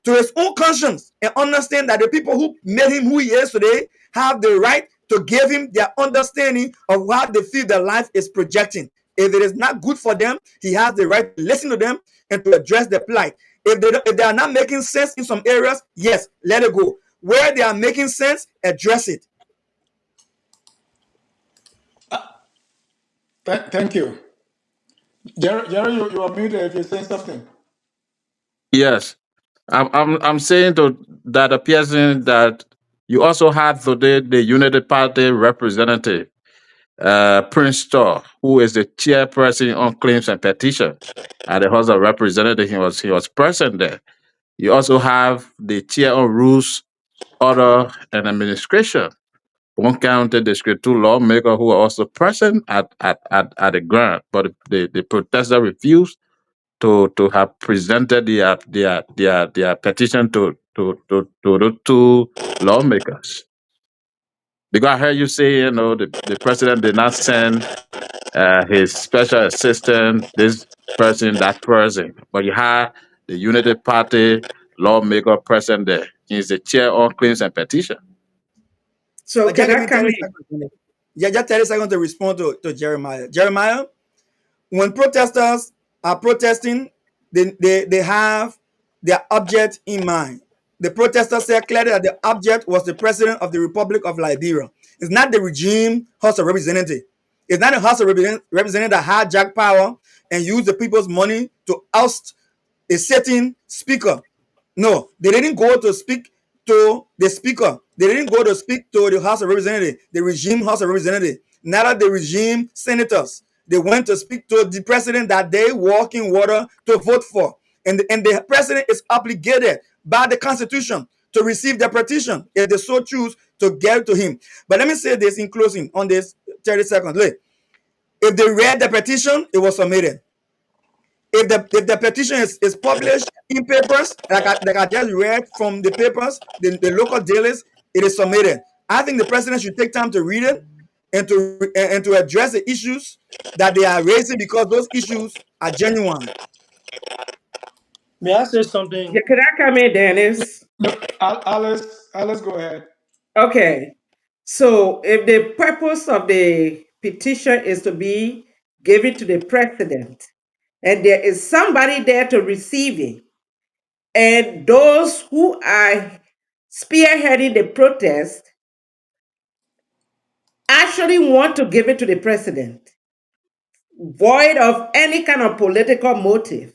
to his own conscience and understand that the people who made him who he is today have the right to give him their understanding of how they feel their life is projecting. If it is not good for them, he has the right to listen to them and to address the plight. If they are not making sense in some areas, yes, let it go. Where they are making sense, address it. Thank you. Jerry, you are muted if you're saying something. Yes, I'm saying to that appears that you also had today the Unity Party representative, Prince Storr, who is the chairperson on claims and petition at the House of Representatives. He was present there. You also have the chair on rules, order, and administration, one county district two lawmaker who are also present at the ground, but the protester refused to have presented their petition to the two lawmakers. Because I heard you say, the president did not send his special assistant, this person, that person, but you had the Unity Party lawmaker present there. He's the chair on claims and petition. So Just can give I me come 30 in? seconds. Yeah, just 30 seconds to respond to Jeremiah. Jeremiah, when protesters are protesting, they have their object in mind. The protesters said clearly that the object was the president of the Republic of Liberia. It's not the regime House of Representatives. It's not the House of Representatives that hijack power and use the people's money to oust a sitting speaker. No, they didn't go to speak to the speaker. They didn't go to speak to the House of Representatives, the regime House of Representatives, neither the regime senators. They went to speak to the president that they walk in water to vote for. And the president is obligated by the Constitution to receive the petition if they so choose to get to him. But let me say this in closing on this 30 seconds. Look, if they read the petition, it was submitted. If the petition is published in papers, like I just read from the papers, the local dailies, it is submitted. I think the president should take time to read it and to address the issues that they are raising because those issues are genuine. May I say Yeah, something? can I come in, Dennis? No, Alice, go ahead. Okay. So if the purpose of the petition is to be given to the president, and there is somebody there to receive it, and those who are spearheading the protest actually want to give it to the president, void of any kind of political motive,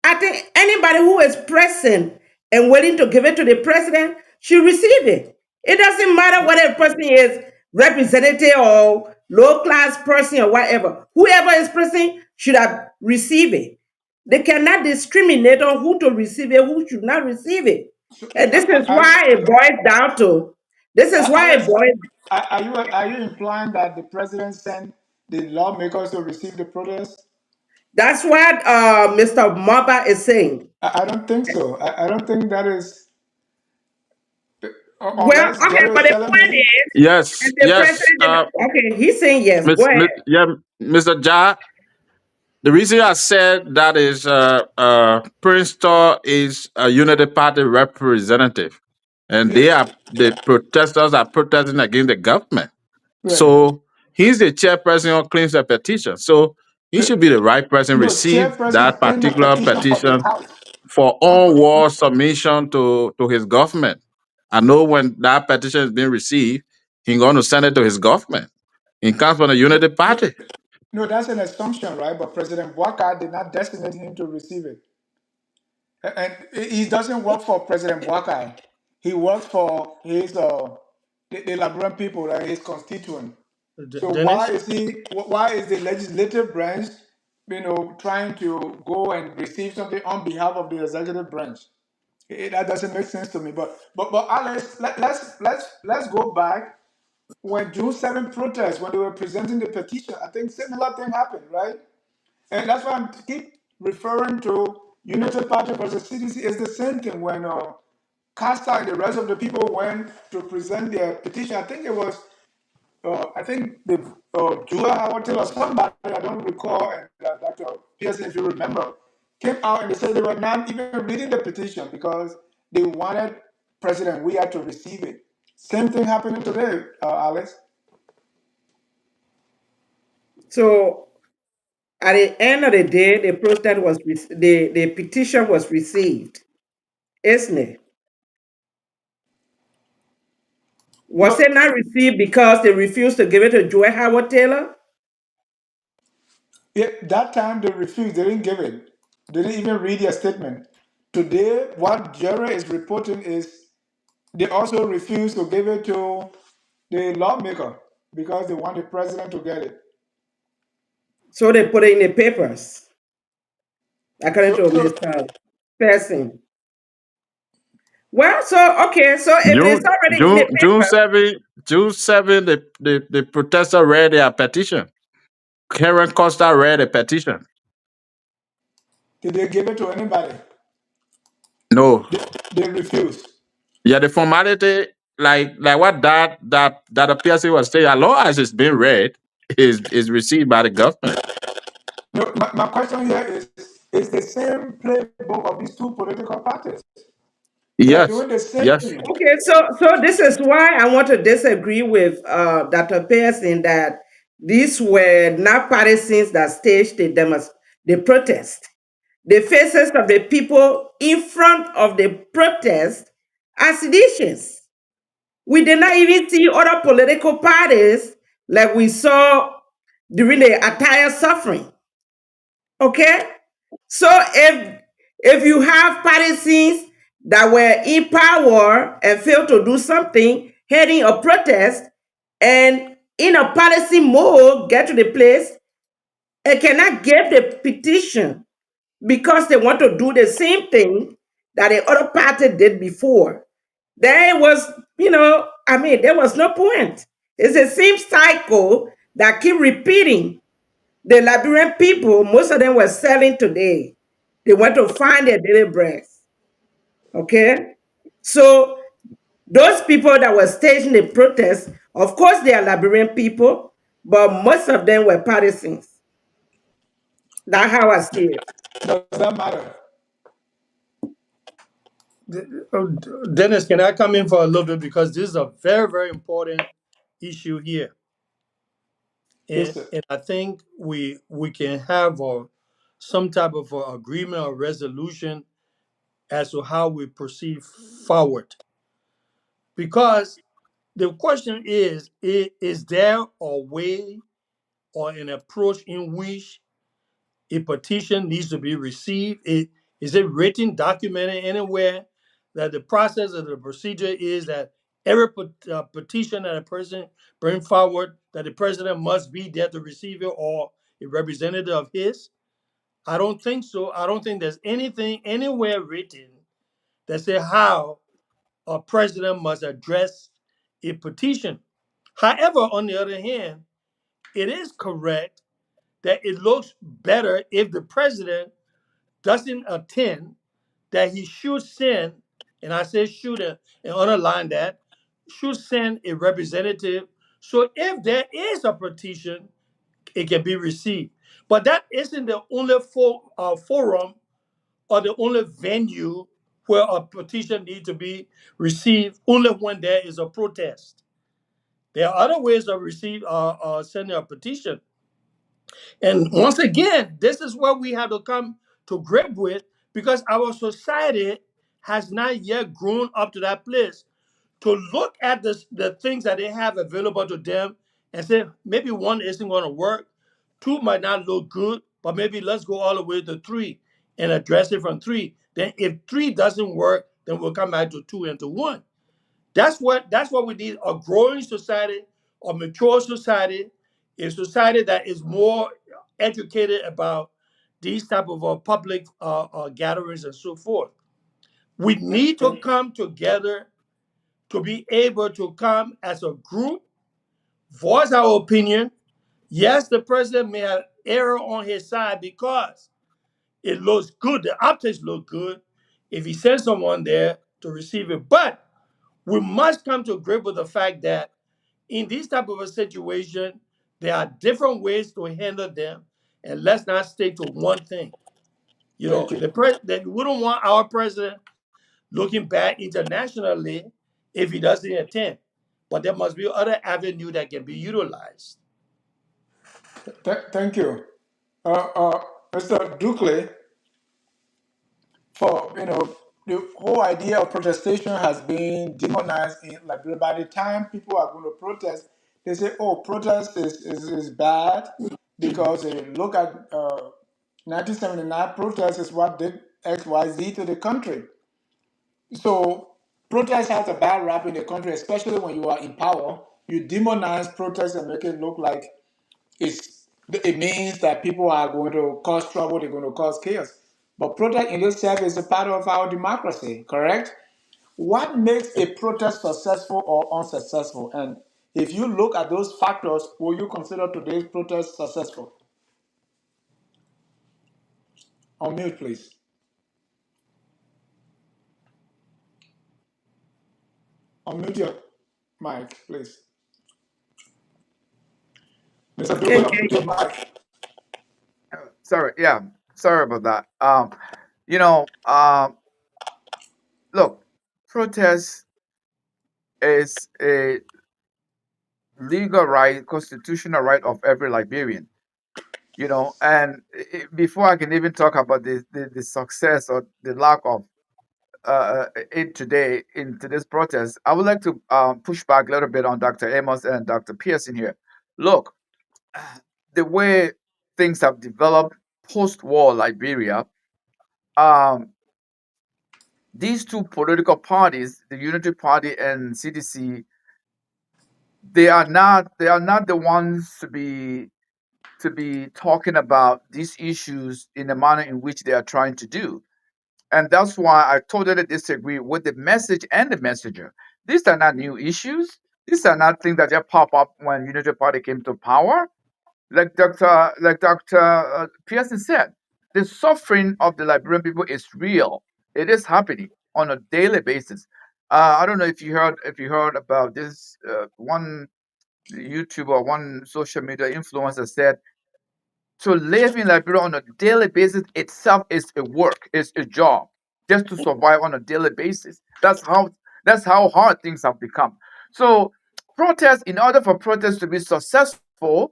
I think anybody who is present and willing to give it to the president should receive it. It doesn't matter whether the person is representative or low class person or whatever. Whoever is present should have received it. They cannot discriminate on who to receive it, who should not receive it. So, And this is why it boils down to. This is why it Alex, boils. are you implying that the president sent the lawmakers to receive the protest? That's what Mr. Maba is saying. I don't think so. I don't think that is, Well, unless okay, Jerry but is the telling point me. is, Yes, if the yes. president, okay, he's saying yes. Go ahead. Yeah, Mr. Ja, the reason I said that is Princeton is a Unity Party representative, and Yeah, the protesters are protesting against the government. right. So he's the chairperson who claims a petition. So he should be the right person No, receive chairperson that claimed the particular petition for his petition house, for not for the on-wall country. submission to his government. I know when that petition is being received, he's going to send it to his government. He comes from the No, Unity no, Party. no, that's an assumption, right? But President Bouakai did not designate him to receive it. And he doesn't work for President Bouakai. He works for the Liberian people, like his constituent. So why Dennis. is he? Why is the legislative branch, trying to go and receive something on behalf of the executive branch? That doesn't make sense to me. But Alex, let's go back when June 7 protests, when they were presenting the petition. I think similar thing happened, right? And that's why I keep referring to Unity Party versus CDC. It's the same thing when Costa and the rest of the people went to present their petition. I think it was, I think the Jua Hotel or somebody, I don't recall, and Dr. Pearson, if you remember, came out and they said they were not even reading the petition because they wanted President Weah to receive it. Same thing happening today, Alex. So at the end of the day, the protest was the petition was received, isn't it? Was No, it not received because they refused to give it to Joy Howard Taylor? yeah, that time they refused, they didn't give it. They didn't even read their statement. Today, what Jerry is reporting is they also refused to give it to the lawmaker because they want the president to get it. So they put it in the papers, according So, to so Mr. Person. Well, so okay, so if it's June already in the June June paper, 7, June 7, the protester read their petition. Karen Costa read a petition. did they give it to anybody? No. They refused. Yeah, the formality, like what that appears was saying, as long as it's been read, is received by the government. No, my question here is the same playbook of these two political parties. They are Yes. doing the same Yes. thing. okay, so this is why I want to disagree with Dr. Pearson that these were not partisans that staged the protest. The faces of the people in front of the protest are seditious. We did not even see other political parties like we saw during the entire suffering. Okay? So if you have partisans that were in power and failed to do something, heading a protest, and in a policy mode get to the place and cannot give the petition because they want to do the same thing that the other party did before. There was, I mean, there was no point. It's the same cycle that keep repeating. The Liberian people, most of them were selling today. They went to find their daily bread. Okay? So those people that were staging the protest, of course they are Liberian people, but most of them were partisans. That's how I see it. Does that matter? Oh, Dennis, can I come in for a little bit because this is a very, very important issue here, Yes, and sir. and I think we can have some type of agreement or resolution as to how we proceed forward. Because the question is there a way or an approach in which a petition needs to be received? Is it written, documented anywhere that the process of the procedure is that every petition that a person bring forward that the president must be there to receive it or a representative of his? I don't think so. I don't think there's anything anywhere written that say how a president must address a petition. However, on the other hand, it is correct that it looks better if the president doesn't attend, that he should send, and I say should and underline that, should send a representative. So if there is a petition, it can be received. But that isn't the only forum or the only venue where a petition needs to be received only when there is a protest. There are other ways of sending a petition. And once again, this is what we have to come to grip with because our society has not yet grown up to that place to look at the things that they have available to them and say, maybe one isn't going to work, two might not look good, but maybe let's go all the way to three and address it from three. Then if three doesn't work, then we'll come back to two and to one. That's what we need: a growing society, a mature society, a society that is more educated about these type of public gatherings and so forth. We need to come together to be able to come as a group, voice our opinion. Yes, the president may have error on his side because it looks good, the optics look good if he sends someone there to receive it. But we must come to grip with the fact that in this type of a situation, there are different ways to handle them, and let's not stick to one thing. Thank you. That we don't want our president looking bad internationally if he doesn't attend. But there must be other avenue that can be utilized. Thank you. Uh, uh, Mr. Dukley, for the whole idea of protestation has been demonized in Liberia. By the time people are going to protest, they say, "Oh, protest is bad," because they look at 1979 protest is what did X Y Z to the country. So protest has a bad rap in the country, especially when you are in power. You demonize protest and make it look like it means that people are going to cause trouble, they're going to cause chaos. But protest in itself is a part of our democracy, correct? What makes a protest successful or unsuccessful? And if you look at those factors, will you consider today's protest successful? On mute, please. Unmute your mic, please. Mr. Duke, Okay. unmute your mic. Sorry, yeah, sorry about that. You know, look, protest is a legal right, constitutional right of every Liberian. And before I can even talk about the success or the lack of it today in today's protest, I would like to push back a little bit on Dr. Amos and Dr. Pearson here. Look, the way things have developed post-war Liberia, um, these two political parties, the Unity Party and CDC, they are not the ones to be talking about these issues in the manner in which they are trying to do. And that's why I totally disagree with the message and the messenger. These are not new issues. These are not things that just pop up when Unity Party came to power. Like Dr. Pearson said, the suffering of the Liberian people is real. It is happening on a daily basis. I don't know if you heard about this one YouTuber or one social media influencer said to live in Liberia on a daily basis itself is a work, is a job, just to survive on a daily basis. That's how hard things have become. So protest, in order for protest to be successful,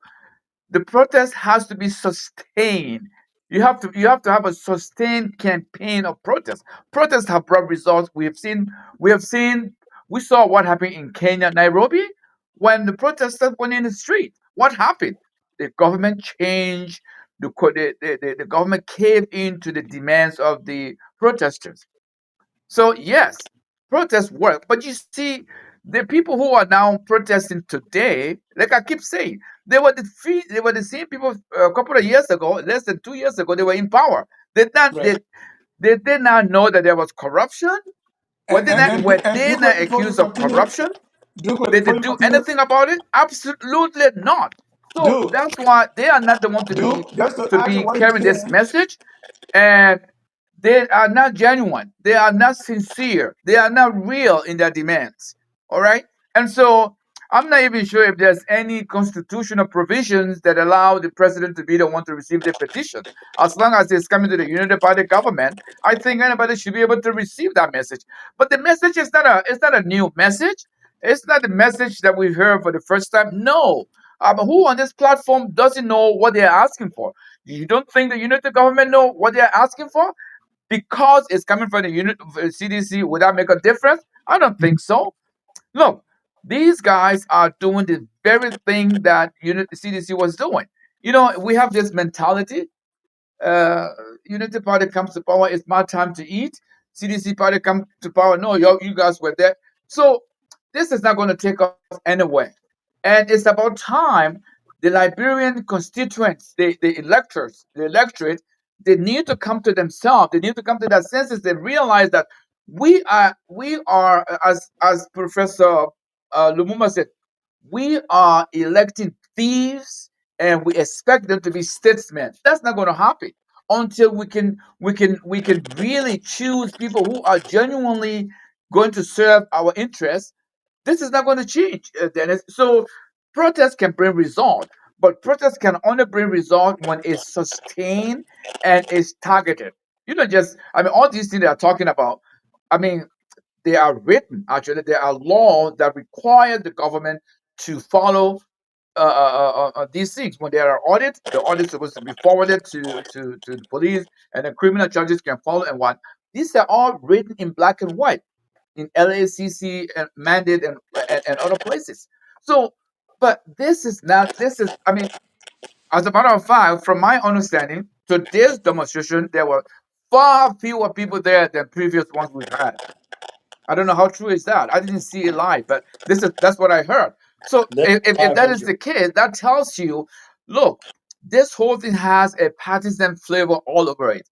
the protest has to be sustained. You have to have a sustained campaign of protest. Protests have brought results. We saw what happened in Kenya, Nairobi, when the protesters went in the street. What happened? The government changed. the government caved into the demands of the protesters. So yes, protests work, but you see, the people who are now protesting today, like I keep saying, they were the same people a couple of years ago, less than 2 years ago, they were in power. They not Right. they did not know that there was corruption. And then Were and they not Duque, before you accused of continue, corruption? Duque, Did they before you do continue, anything about it? Absolutely not. So Duke, that's why they are not the one Duke, just to to add to be what he's carrying this saying, message, and they are not genuine. They are not sincere. They are not real in their demands. All right, and so I'm not even sure if there's any constitutional provisions that allow the president to be the one to receive the petition. As long as it's coming to the Unity Party government, I think anybody should be able to receive that message. But the message is not a new message. It's not the message that we heard for the first time. No. Who on this platform doesn't know what they're asking for? You don't think the unity government know what they're asking for because it's coming from the unit CDC? Would that make a difference? I don't think so. Look, these guys are doing the very thing that unit CDC was doing. You know, we have this mentality. uh, Unity Party comes to power, it's my time to eat. CDC Party come to power, no, you guys were there. So this is not going to take us anywhere. And it's about time the Liberian constituents, the electors, the electorate, they need to come to themselves. They need to come to their senses. They realize that we are as Professor Lumumba said, we are electing thieves and we expect them to be statesmen. That's not going to happen until we can really choose people who are genuinely going to serve our interests. This is not going to change, Dennis. So protest can bring result, but protest can only bring result when it's sustained and it's targeted. You know, just I mean, all these things they are talking about. I mean, they are written. Actually, there are laws that require the government to follow these things. When there are audits, the audit is supposed to be forwarded to the police, and the criminal charges can follow and what. These are all written in black and white in LACC and mandate and other places. So, but this is not. This is. I mean, as a matter of fact, from my understanding, today's demonstration there were far fewer people there than previous ones we've had. I don't know how true is that. I didn't see it live, but that's what I heard. So Less if than that is 500. the case, that tells you, look, this whole thing has a partisan flavor all over it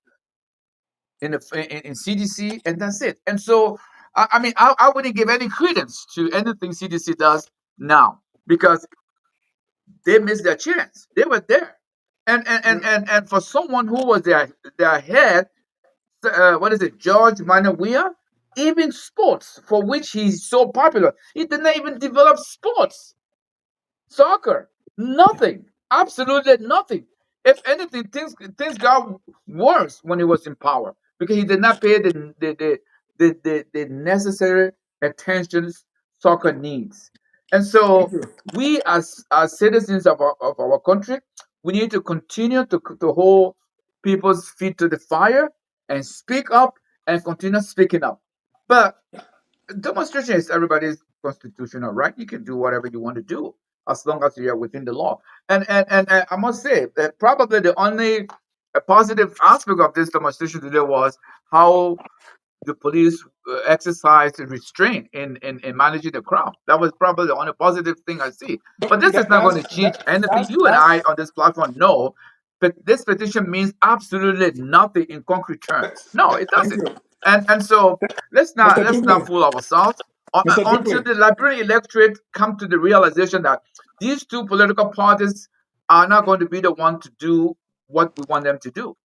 in CDC, and that's it. And so I mean, I wouldn't give any credence to anything CDC does now because they missed their chance. They were there, and for someone who was their head, what is it, George Manawia? Even sports, for which he's so popular, he did not even develop sports, soccer, nothing, absolutely nothing. If anything, things got worse when he was in power because he did not pay the necessary attention soccer needs. And thank so you. we as citizens of our country, we need to continue to hold people's feet to the fire and speak up and continue speaking up. But demonstration is everybody's constitutional right. You can do whatever you want to do as long as you are within the law. And I must say that probably the only positive aspect of this demonstration today was how the police exercised restraint in managing the crowd. That was probably the only positive thing I see. But But this is not going to change anything. You and I that's on this platform know that this petition means absolutely nothing in concrete terms. No, it thank doesn't. you, And so Mr. let's not Duque. fool ourselves Mr. until Duque, the Liberian electorate come to the realization that these two political parties are not going to be the one to do what we want them to do.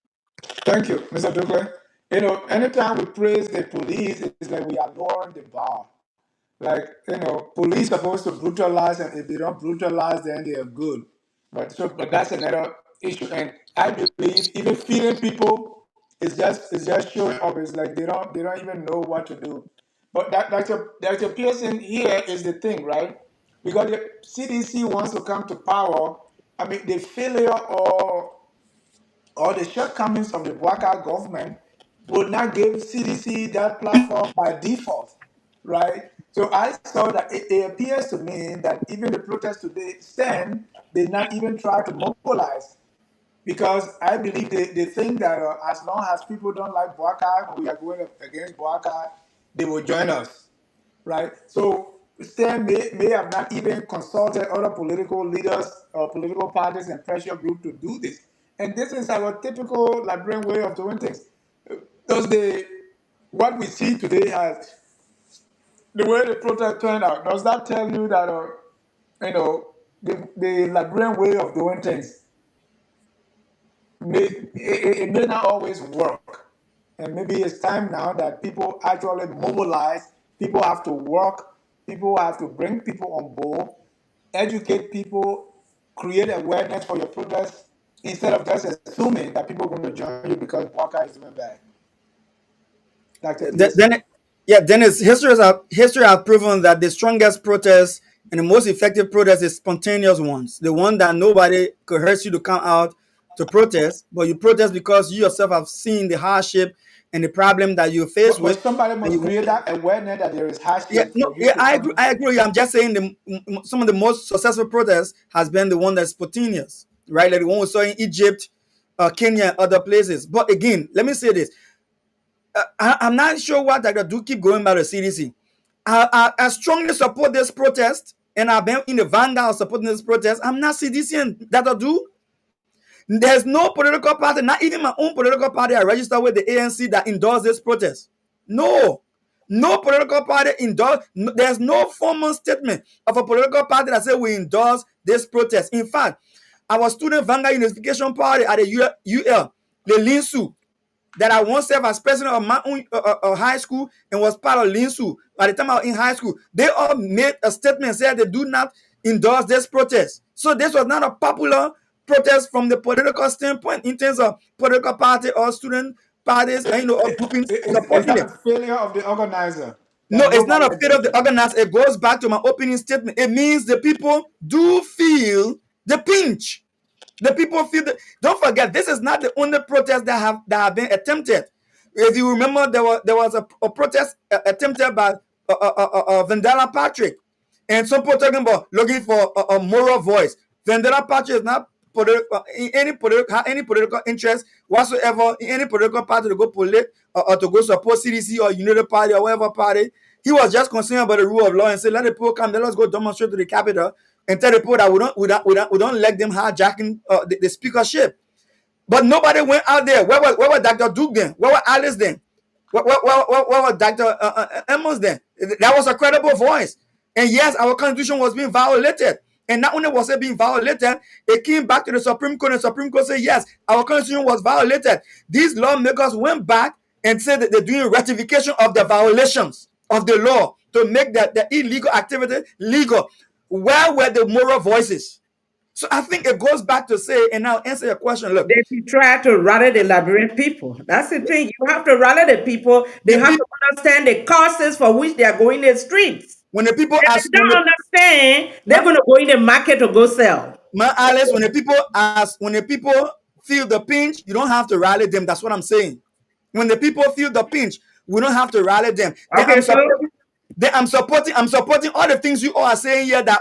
thank you, Mr. Duque. You know, anytime we praise the police, it's like we are lowering the bar. Like, police supposed to brutalize, and if they don't brutalize, then they are good. But that's another issue. And I believe even feeding people is just showing up. It's like they don't even know what to do. But that Dr. Pearson here is the thing, right? Because the CDC wants to come to power. I mean, the failure or the shortcomings of the Waka government would not give CDC that platform by default, right? So I saw that it appears to me that even the protests today stand did not even try to mobilize. because I believe they think that as long as people don't like Boakai, we are going against Boakai, they will join us, right? So Stan may have not even consulted other political leaders or political parties and pressure group to do this. And this is our typical Liberian way of doing things. Does the what we see today as the way the protest turned out, does that tell you that the Liberian way of doing things it may not always work. And maybe it's time now that people actually mobilize, people have to work, people have to bring people on board, educate people, create awareness for your protest instead of just assuming that people are going to join you because Waka is doing bad. Dr. PSC. Then, yeah, Dennis, history have proven that the strongest protest and the most effective protest is spontaneous ones. The one that nobody coerces you to come out to protest, but you protest because you yourself have seen the hardship and the problem that you're faced But with. somebody And must you, create that awareness that there is yeah, hardship no, for you yeah, to I agree. come. I agree. I'm just saying some of the most successful protests has been the one that's spontaneous, right? Like the one we saw in Egypt, Kenya, and other places. But again, let me say this: I'm not sure what I do keep going by the CDC. I strongly support this protest, and I've been in the vanguard supporting this protest. I'm not CDC that I do. There's no political party, not even my own political party, I registered with the ANC that endorsed this protest. No. No political party endorse. No, there's no formal statement of a political party that said we endorse this protest. In fact, our Student Vanguard Unification Party at the UL, the LINSU, that I once served as president of my own high school and was part of LINSU by the time I was in high school, they all made a statement and said they do not endorse this protest. So this was not a popular protest from the political standpoint in terms of political party or student parties, or groupings Is supporting that it. a failure of the organizer No, that it's not nobody a failure of the endorses? organizer. It goes back to my opening statement. It means the people do feel the pinch. The people feel that. Don't forget, this is not the only protest that have been attempted. If you remember, there was a protest attempted by Vandala Patrick, and some people talking about looking for a moral voice. Vandala Patrick is not in any political interest whatsoever in any political party to go or to go support CDC or Unity Party or whatever party. He was just concerned about the rule of law and said, let the people come, let us go demonstrate to the capital and tell the people that we don't let them hijacking the speakership. But nobody went out there. Where was Dr. Duke then? Where was Alice then? Where was Dr. Emmons then? That was a credible voice. And yes, our constitution was being violated. And not only was it being violated, it came back to the Supreme Court, and the Supreme Court said, yes, our constitution was violated. These lawmakers went back and said that they're doing ratification of the violations of the law to make the illegal activity legal. Where were the moral voices? So I think it goes back to say, and now answer your question. Look, They try to rally the Liberian people. That's the thing. You have to rally the people. They the have people to understand the causes for which they are going in the streets. when the people If ask they don't understand, they're going to go in the market to go sell. Alice, when the people feel the pinch, you don't have to rally them. That's what I'm saying. When the people feel the pinch, we don't have to rally them. Then Okay, I'm so supporting. I'm supporting all the things you all are saying here. That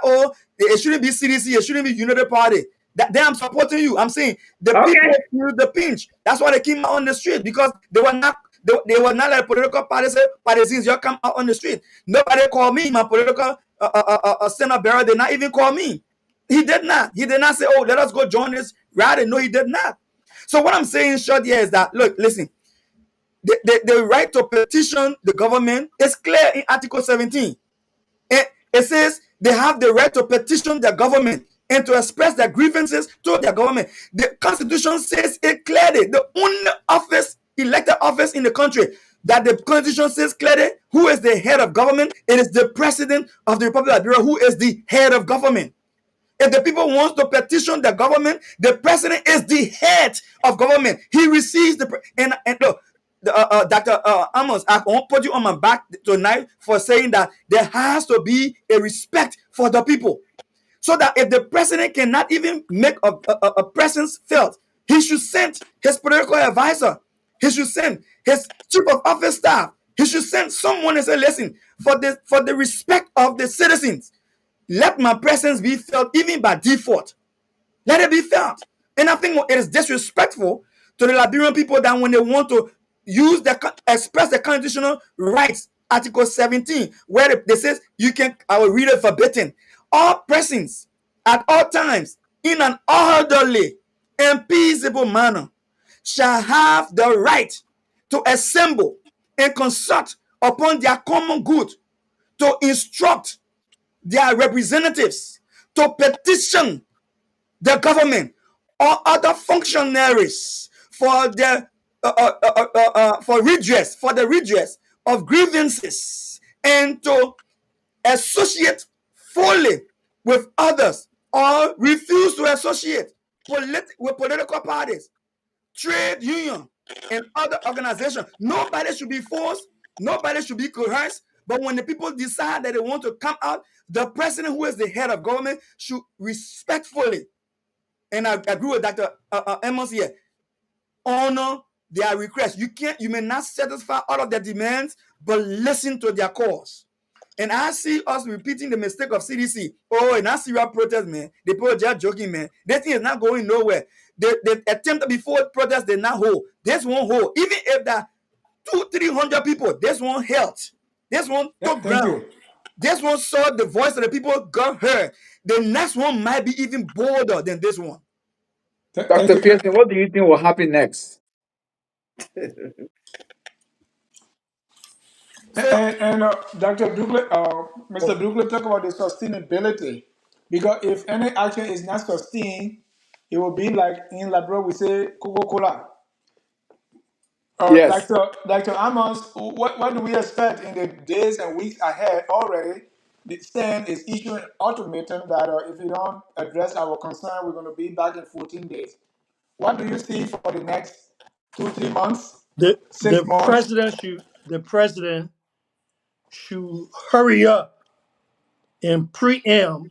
it shouldn't be CDC, it shouldn't be Unity Party. Then I'm supporting you. I'm saying the people okay, feel the pinch. That's why they came out on the street because they were not like political parties. Partisans, you come out on the street. Nobody called me. My political center bearer did not even call me. He did not. He did not say, "Oh, let us go join this rally." No, he did not. So what I'm saying in short here is that look, listen, the right to petition the government is clear in Article 17. It says they have the right to petition their government and to express their grievances to their government. The Constitution says it clearly. The only elected office in the country that the Constitution says clearly who is the head of government, it is the President of the Republic of Liberia who is the head of government. If the people want to petition the government, the president is the head of government. He receives and look, Dr. Amos, I won't put you on my back tonight for saying that there has to be a respect for the people, so that if the president cannot even make a presence felt, he should send his political advisor. He should send his chief of office staff. He should send someone and say, "Listen, for the respect of the citizens, let my presence be felt even by default. Let it be felt." And I think it is disrespectful to the Liberian people that when they want to express the constitutional rights, Article 17, where they says you can, I will read it verbatim. All persons at all times in an orderly and peaceable manner shall have the right to assemble and consult upon their common good, to instruct their representatives, to petition the government or other functionaries for the for the redress of grievances, and to associate fully with others or refuse to associate with political parties, trade union, and other organizations. Nobody should be forced, nobody should be coerced. But when the people decide that they want to come out, the president, who is the head of government, should respectfully, and I agree with Dr. Amos here, honor their request. You may not satisfy all of their demands, but listen to their cause. And I see us repeating the mistake of CDC. Oh, and I see your protest, man. The people are just joking, man. That thing is not going nowhere. The attempt before protest did not hold. This won't hold. Even if there 200-300 people, this one held. This one took Thank ground. you. This one saw the voice of the people got heard. The next one might be even bolder than this one. Thank Dr. you. Pearson, what do you think will happen next? So, And Dr. Douglas, Mr. Douglas, talk about the sustainability, because if any action is not sustained, it will be like in Labrador we say Coca-Cola. Yes. Dr. Amos, what do we expect in the days and weeks ahead already? The stand is issuing ultimatum that if you don't address our concern, we're going to be back in 14 days. What do you see for the next 2, 3 months, The six the months? president should hurry up and preempt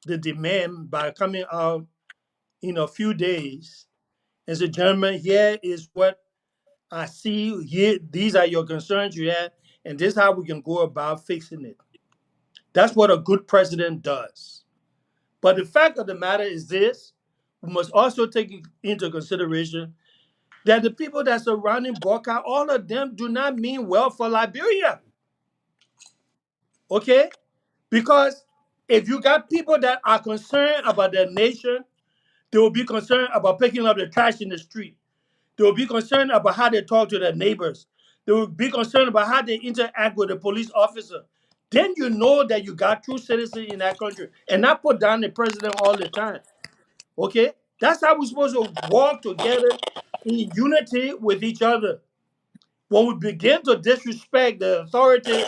the demand by coming out in a few days and say, gentlemen, here is what I see. Here, these are your concerns you have, and this is how we can go about fixing it. That's what a good president does. But the fact of the matter is this: we must also take into consideration that the people that surrounding Boca, all of them do not mean well for Liberia. Okay? Because if you got people that are concerned about their nation, they will be concerned about picking up the trash in the street. They will be concerned about how they talk to their neighbors. They will be concerned about how they interact with the police officer. Then you know that you got true citizens in that country, and not put down the president all the time. Okay? That's how we're supposed to walk together in unity with each other. When we begin to disrespect the authority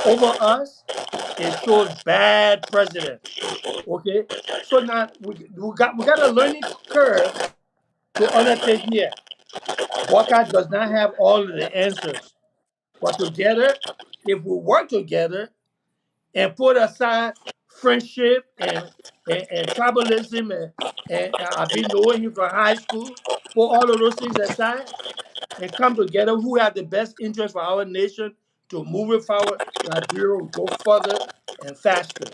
over us, it shows bad presidents. Okay? So now we got a learning curve to undertake here. Boca does not have all of the answers. But together, if we work together and put aside friendship and tribalism and I've been knowing him from high school, put all of those things aside and come together, who have the best interest for our nation to move it forward, Liberia will go further and faster.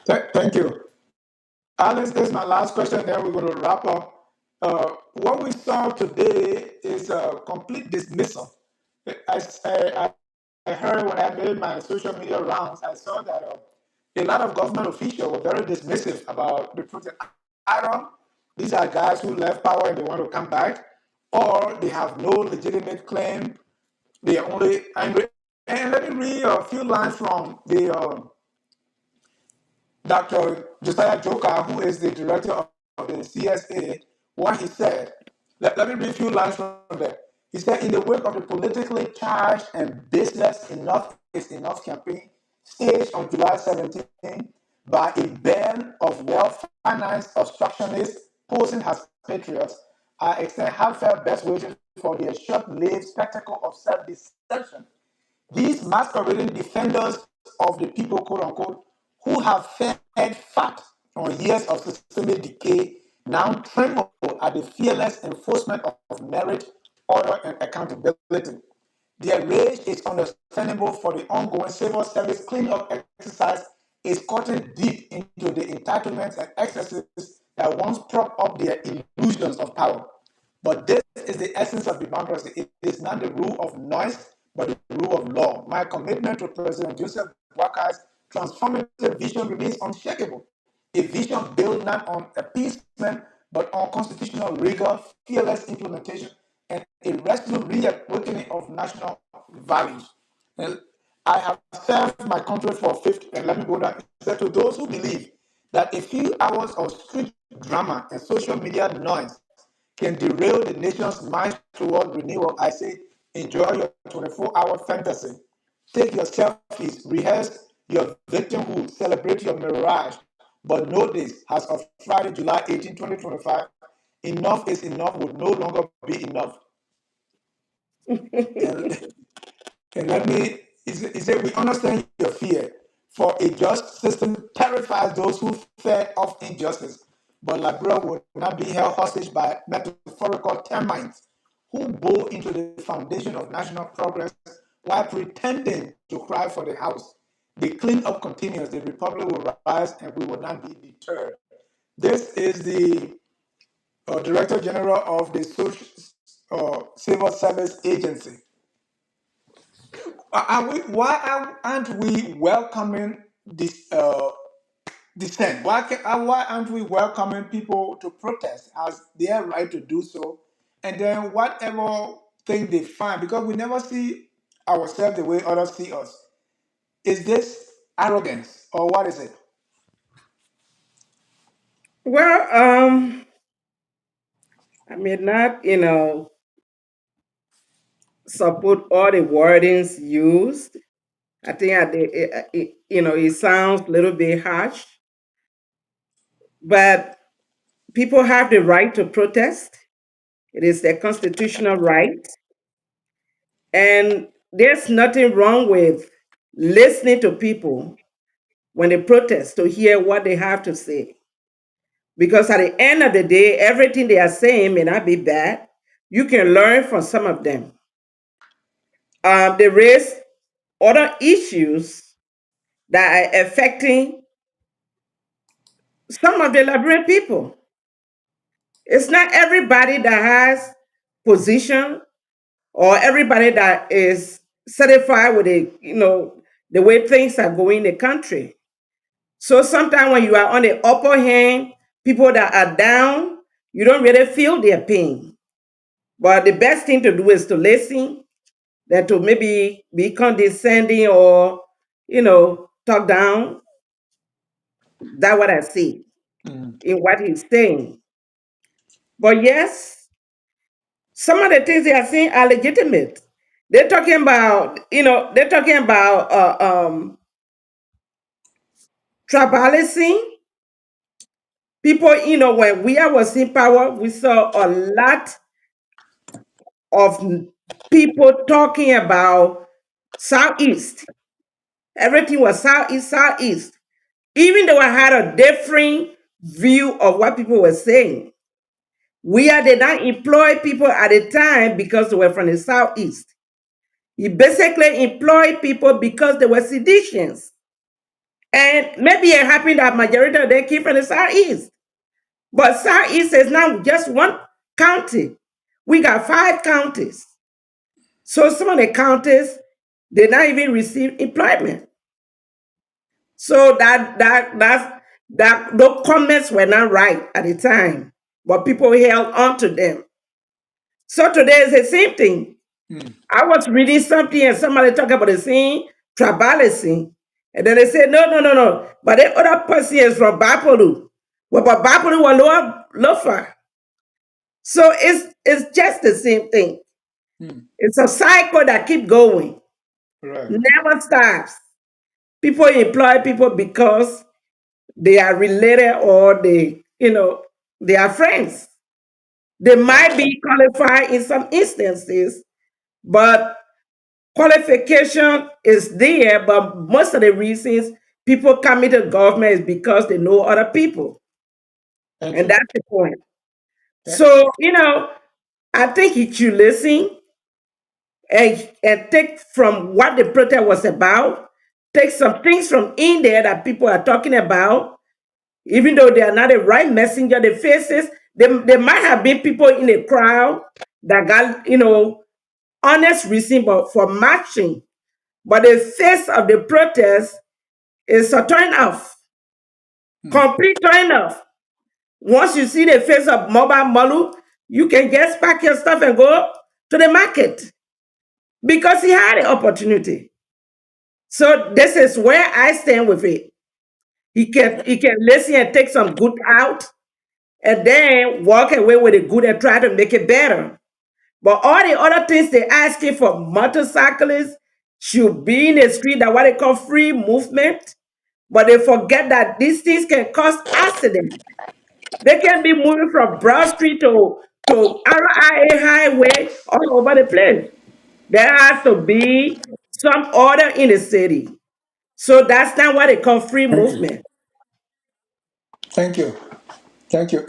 Thank you. Alex, this is my last question, then we're going to wrap up. What we saw today is a complete dismissal. I heard when I made my social media rounds, I saw that a lot of government officials were very dismissive about recruiting. Either these are guys who left power and they want to come back, or they have no legitimate claim. They are only angry. And let me read a few lines from the Dr. Josiah Joker, who is the director of the CSA, what he said. Let me read a few lines from there. He said, in the wake of the politically charged and baseless Enough is Enough campaign staged on July 17 by a band of well-financed obstructionists posing as patriots, I extend heartfelt best wishes for their short-lived spectacle of self-deception. These masquerading defenders of the people, quote unquote, who have fed fat on years of systemic decay, now tremble at the fearless enforcement of merit, order, and accountability. Their rage is understandable, for the ongoing civil service cleanup exercise is cutting deep into the entitlements and excesses that once prop up their illusions of power. But this is the essence of democracy. It is not the rule of noise, but the rule of law. My commitment to President Joseph Boakar's transformative vision remains unshakable. A vision built not on appeasement, but on constitutional rigor, fearless implementation, and a resolute reawakening of national values. And I have served my country for 50, and let me go down. Said to those who believe that a few hours of street drama and social media noise can derail the nation's march toward renewal, I say enjoy your 24-hour fantasy. Take your selfies, rehearse your victimhood, celebrate your mirage. But know this, as of Friday, July 18, 2025, enough is enough would no longer be enough. And And let me, he said, we understand your fear, for a just system terrifies those who fear of injustice. But Liberia will not be held hostage by metaphorical termites who bore into the foundation of national progress while pretending to cry for the house. The cleanup continues, the republic will rise, and we will not be deterred. This is the Director General of the Civil Service Agency. Why aren't we welcoming this dissent? Why aren't we welcoming people to protest as their right to do so? And then whatever thing they find, because we never see ourselves the way others see us. Is this arrogance or what is it? Well, I may not, support all the wordings used. I think it sounds a little bit harsh, but people have the right to protest. It is their constitutional right. And there's nothing wrong with listening to people when they protest to hear what they have to say. Because at the end of the day, everything they are saying may not be bad. You can learn from some of them. They raise other issues that are affecting some of the Liberian people. It's not everybody that has position or everybody that is satisfied with the way things are going in the country. So sometimes when you are on the upper hand, people that are down, you don't really feel their pain. But the best thing to do is to listen than to maybe be condescending or talk down. That's what I see Mm. in what he's saying. But yes, some of the things they are saying are legitimate. They're talking about tribalism. People, when we was in power, we saw a lot of people talking about Southeast. Everything was Southeast, Southeast. Even though I had a different view of what people were saying. We did not employ people at the time because they were from the Southeast. He basically employed people because they were seditious. And maybe it happened that majority of them came from the Southeast. But Southeast is now just one county. We got 5 counties. So some of the counties did not even receive employment. So that those comments were not right at the time, but people held on to them. So today is the same thing. Mm. I was reading something and somebody talked about the same tribalism. And then they said, no, no, no, no. But the other person is from Bapolu. Well, but Bapolu was lower. So it's just the same thing. Mm. It's a cycle that keep going, Right. never stops. People employ people because they are related or they are friends. They might be qualified in some instances, but qualification is there. But most of the reasons people come into government is because they know other people, Thank and you. that's the point. Yeah. So I think you should listen and take from what the protest was about. Take some things from in there that people are talking about Even though they are not the right messenger, the faces, they might have been people in a crowd that got, honest reason for marching. But the face of the protest is a turn off, complete turn off. Once you see the face of Mobile Malu, you can just pack your stuff and go to the market because he had the opportunity. So this is where I stand with it. He can listen and take some good out and then walk away with the good and try to make it better. But all the other things they asking for motorcyclists should be in the street, that what they call free movement. But they forget that these things can cause accidents. They can be moving from Broad Street to RIA Highway all over the place. There has to be some order in the city. So that's not what they call free Thank you. movement. Thank you. Thank you.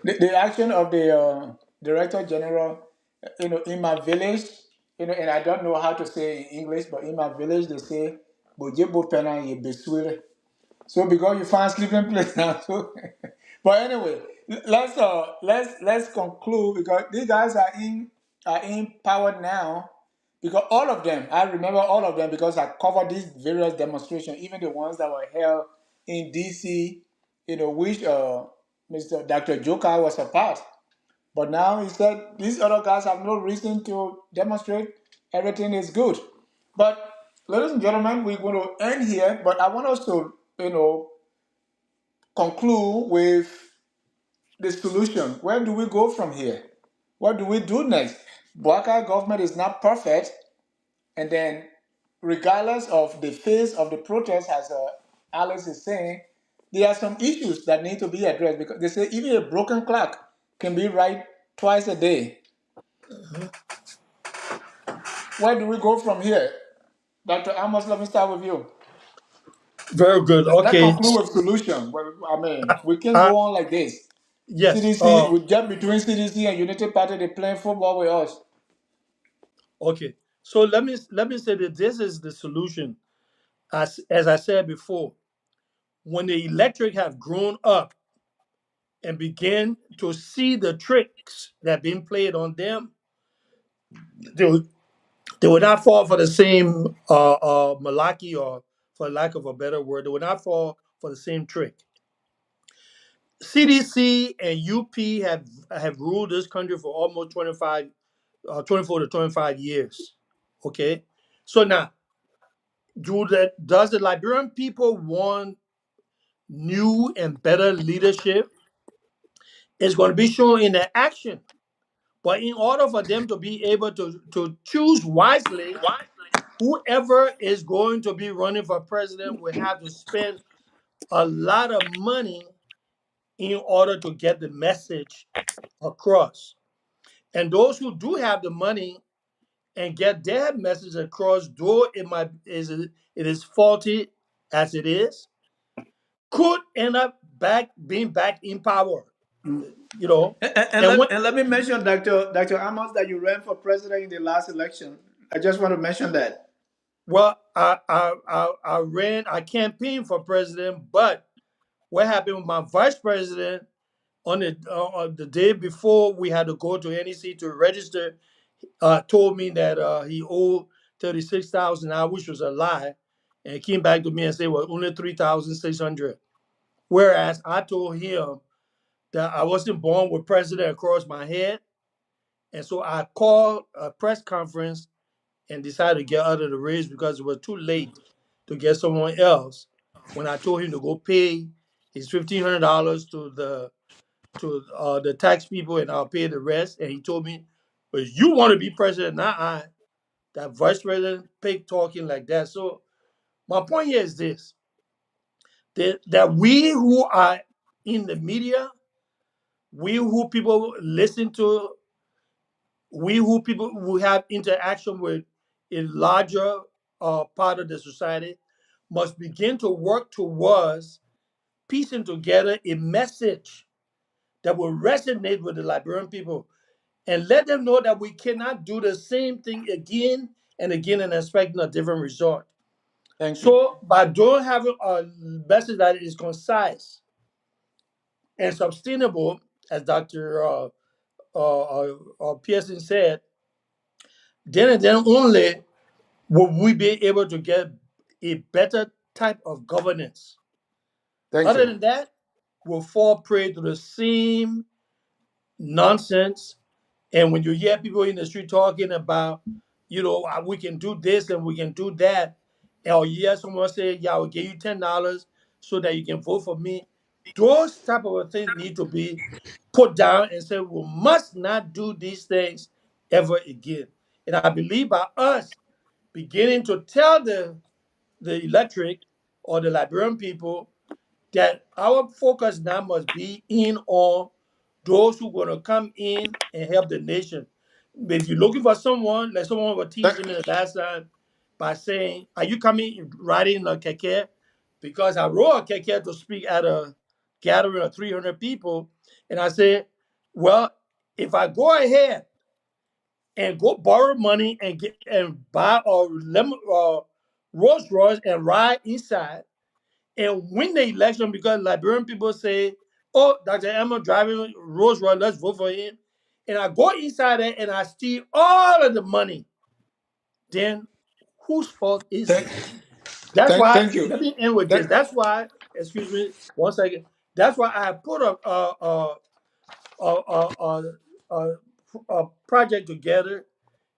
The action of the Director General, in my village, and I don't know how to say in English, but in my village they say, "Bojebo pena ye beswere." So because you find sleeping place now, so but anyway, let's conclude because these guys are in power now. Because all of them, I remember all of them because I covered these various demonstrations, even the ones that were held in DC, which Mr. Dr. Joka was a part. But now he said these other guys have no reason to demonstrate. Everything is good. But ladies and gentlemen, we're going to end here. But I want us to, conclude with the solution. Where do we go from here? What do we do next? Bwaka government is not perfect, and then, regardless of the phase of the protest, as Alex is saying, there are some issues that need to be addressed because they say even a broken clock can be right twice a day. Where do we go from here? Dr. Amos, let me start with you. Very good. Let's Okay. conclude with solution. Well, I mean, we can Uh, go on like this. yes. CDC, we jump between CDC and Unity Party, they playing football with us. Okay. So let me say that this is the solution. As I said before, when the electric have grown up and begin to see the tricks that been played on them, they will, they will not fall for the same malaki, or for lack of a better word, they will not fall for the same trick. CDC and UP have ruled this country for almost 24 to 25 years. Okay, so now does the Liberian people want new and better leadership? It's going to be shown in their action. But in order for them to be able to choose wisely, whoever is going to be running for president will have to spend a lot of money in order to get the message across. And those who do have the money and get their message across, though it is faulty as it is, could end up being back in power. You know, And and let, when and let me mention, Dr. Amos, that you ran for president in the last election. I just want to mention that. well, I ran, I campaigned for president, but what happened with my vice president on the day before we had to go to NEC to register, told me that he owed 36,000, which was a lie, and he came back to me and said, "Well, only 3,600." Whereas I told him that I wasn't born with president across my head, and so I called a press conference and decided to get out of the race because it was too late to get someone else. When I told him to go pay his $1,500 to the tax people, and I'll pay the rest, and he told me, "But you want to be president, not I." That vice president pig talking like that. So my point here is this: that we who are in the media, we who people listen to, we who people who have interaction with a larger part of the society, must begin to work towards piecing together a message that will resonate with the Liberian people, and let them know that we cannot do the same thing again and again and expecting a different result. Thank you. So by doing having a message that is concise, and sustainable, as Dr. Pearson said, then and then only will we be able to get a better type of governance. Thank Other you. than that, we'll fall prey to the same nonsense. And when you hear people in the street talking about, we can do this and we can do that, or you hear someone say, "Yeah, I'll give you $10 so that you can vote for me," those type of things need to be put down and say we must not do these things ever again. And I believe by us beginning to tell the electric or the Liberian people that our focus now must be in on those who are going to come in and help the nation. But if you're looking for someone, like someone was Thank, teasing me the last time by saying, "Are you coming riding a keke?" Because I rode a keke to speak at a gathering of 300 people. And I said, well, if I go ahead and go borrow money and get and buy a Rolls Royce and ride inside, and win the election because Liberian people say, "Oh, Dr. Emma driving Rolls Royce, let's vote for him." And I go inside there and I steal all of the money, then whose fault is thank, it? That's why, thank you. let me end with Thank, this. That's why, excuse me, 1 second. That's why I put a, a, a, a project together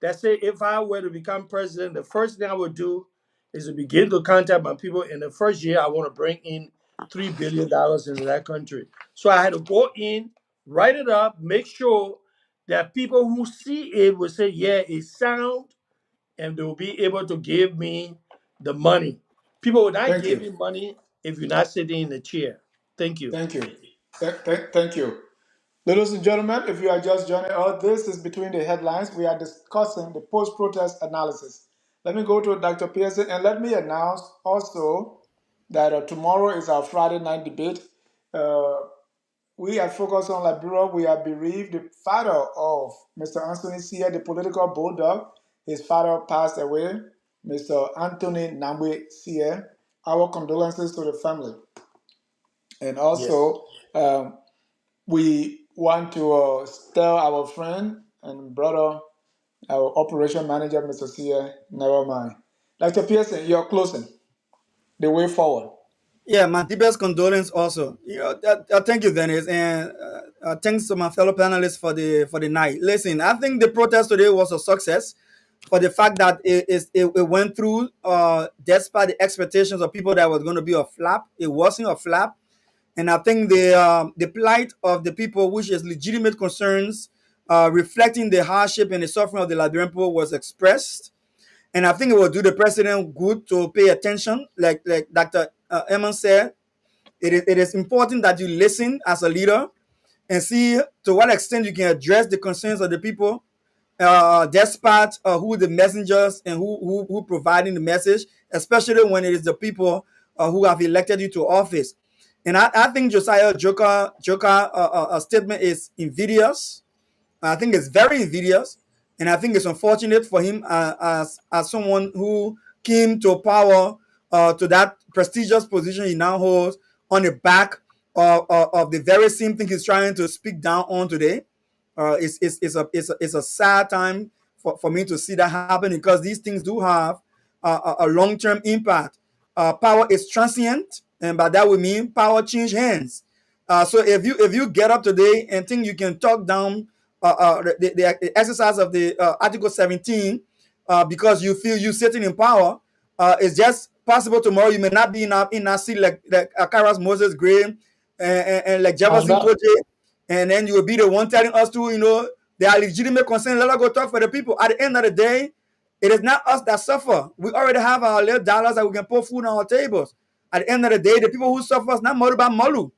that say if I were to become president, the first thing I would do is to begin to contact my people. In the first year, I want to bring in $3 billion into that country. So I had to go in, write it up, make sure that people who see it will say, "Yeah, it's sound," and they will be able to give me the money. People will not thank give you. you money if you're not sitting in the chair. Thank you. Thank you. Thank you. Ladies and gentlemen, if you are just joining us, this is Between the Headlines. We are discussing the post protest analysis. Let me go to Dr. Pearson and let me announce also that tomorrow is our Friday night debate. Uh, we at Focus on Liberia, we have bereaved the father of Mr. Anthony Sia, the political bulldog. His father passed away, Mr. Anthony Nambwe Sia. Our condolences to the family. And Yes. also, we want to tell our friend and brother, our operation manager, Mr. Sia, never mind. Dr. Pearson, you're closing the way forward. Yeah, my deepest condolence also. Thank you, Dennis, and thanks to my fellow panelists for the night. Listen, I think the protest today was a success for the fact that it went through despite the expectations of people that was going to be a flap. It wasn't a flap, and I think the plight of the people, which is legitimate concerns, reflecting the hardship and the suffering of the Liberian people, was expressed. And I think it will do the president good to pay attention, like Dr. Emmons said. It is important that you listen as a leader and see to what extent you can address the concerns of the people, despite who the messengers and who providing the message, especially when it is the people who have elected you to office. And I think Josiah Joker statement is invidious. I think it's very invidious, and I think it's unfortunate for him as someone who came to power to that prestigious position he now holds on the back of the very same thing he's trying to speak down on today. It's a sad time for me to see that happen because these things do have a long-term impact. Power is transient, and by that we mean power change hands. So if you get up today and think you can talk down the exercise of the Article 17 because you feel you sitting in power, it's just possible tomorrow you may not be in that seat like Akaras Moses Gray and like I'm Jefferson not. Koje, and then you will be the one telling us to, there are legitimate concerns. Let us go talk for the people. At the end of the day, it is not us that suffer. We already have our little dollars that we can put food on our tables. At the end of the day, the people who suffer is not Malu by Malu.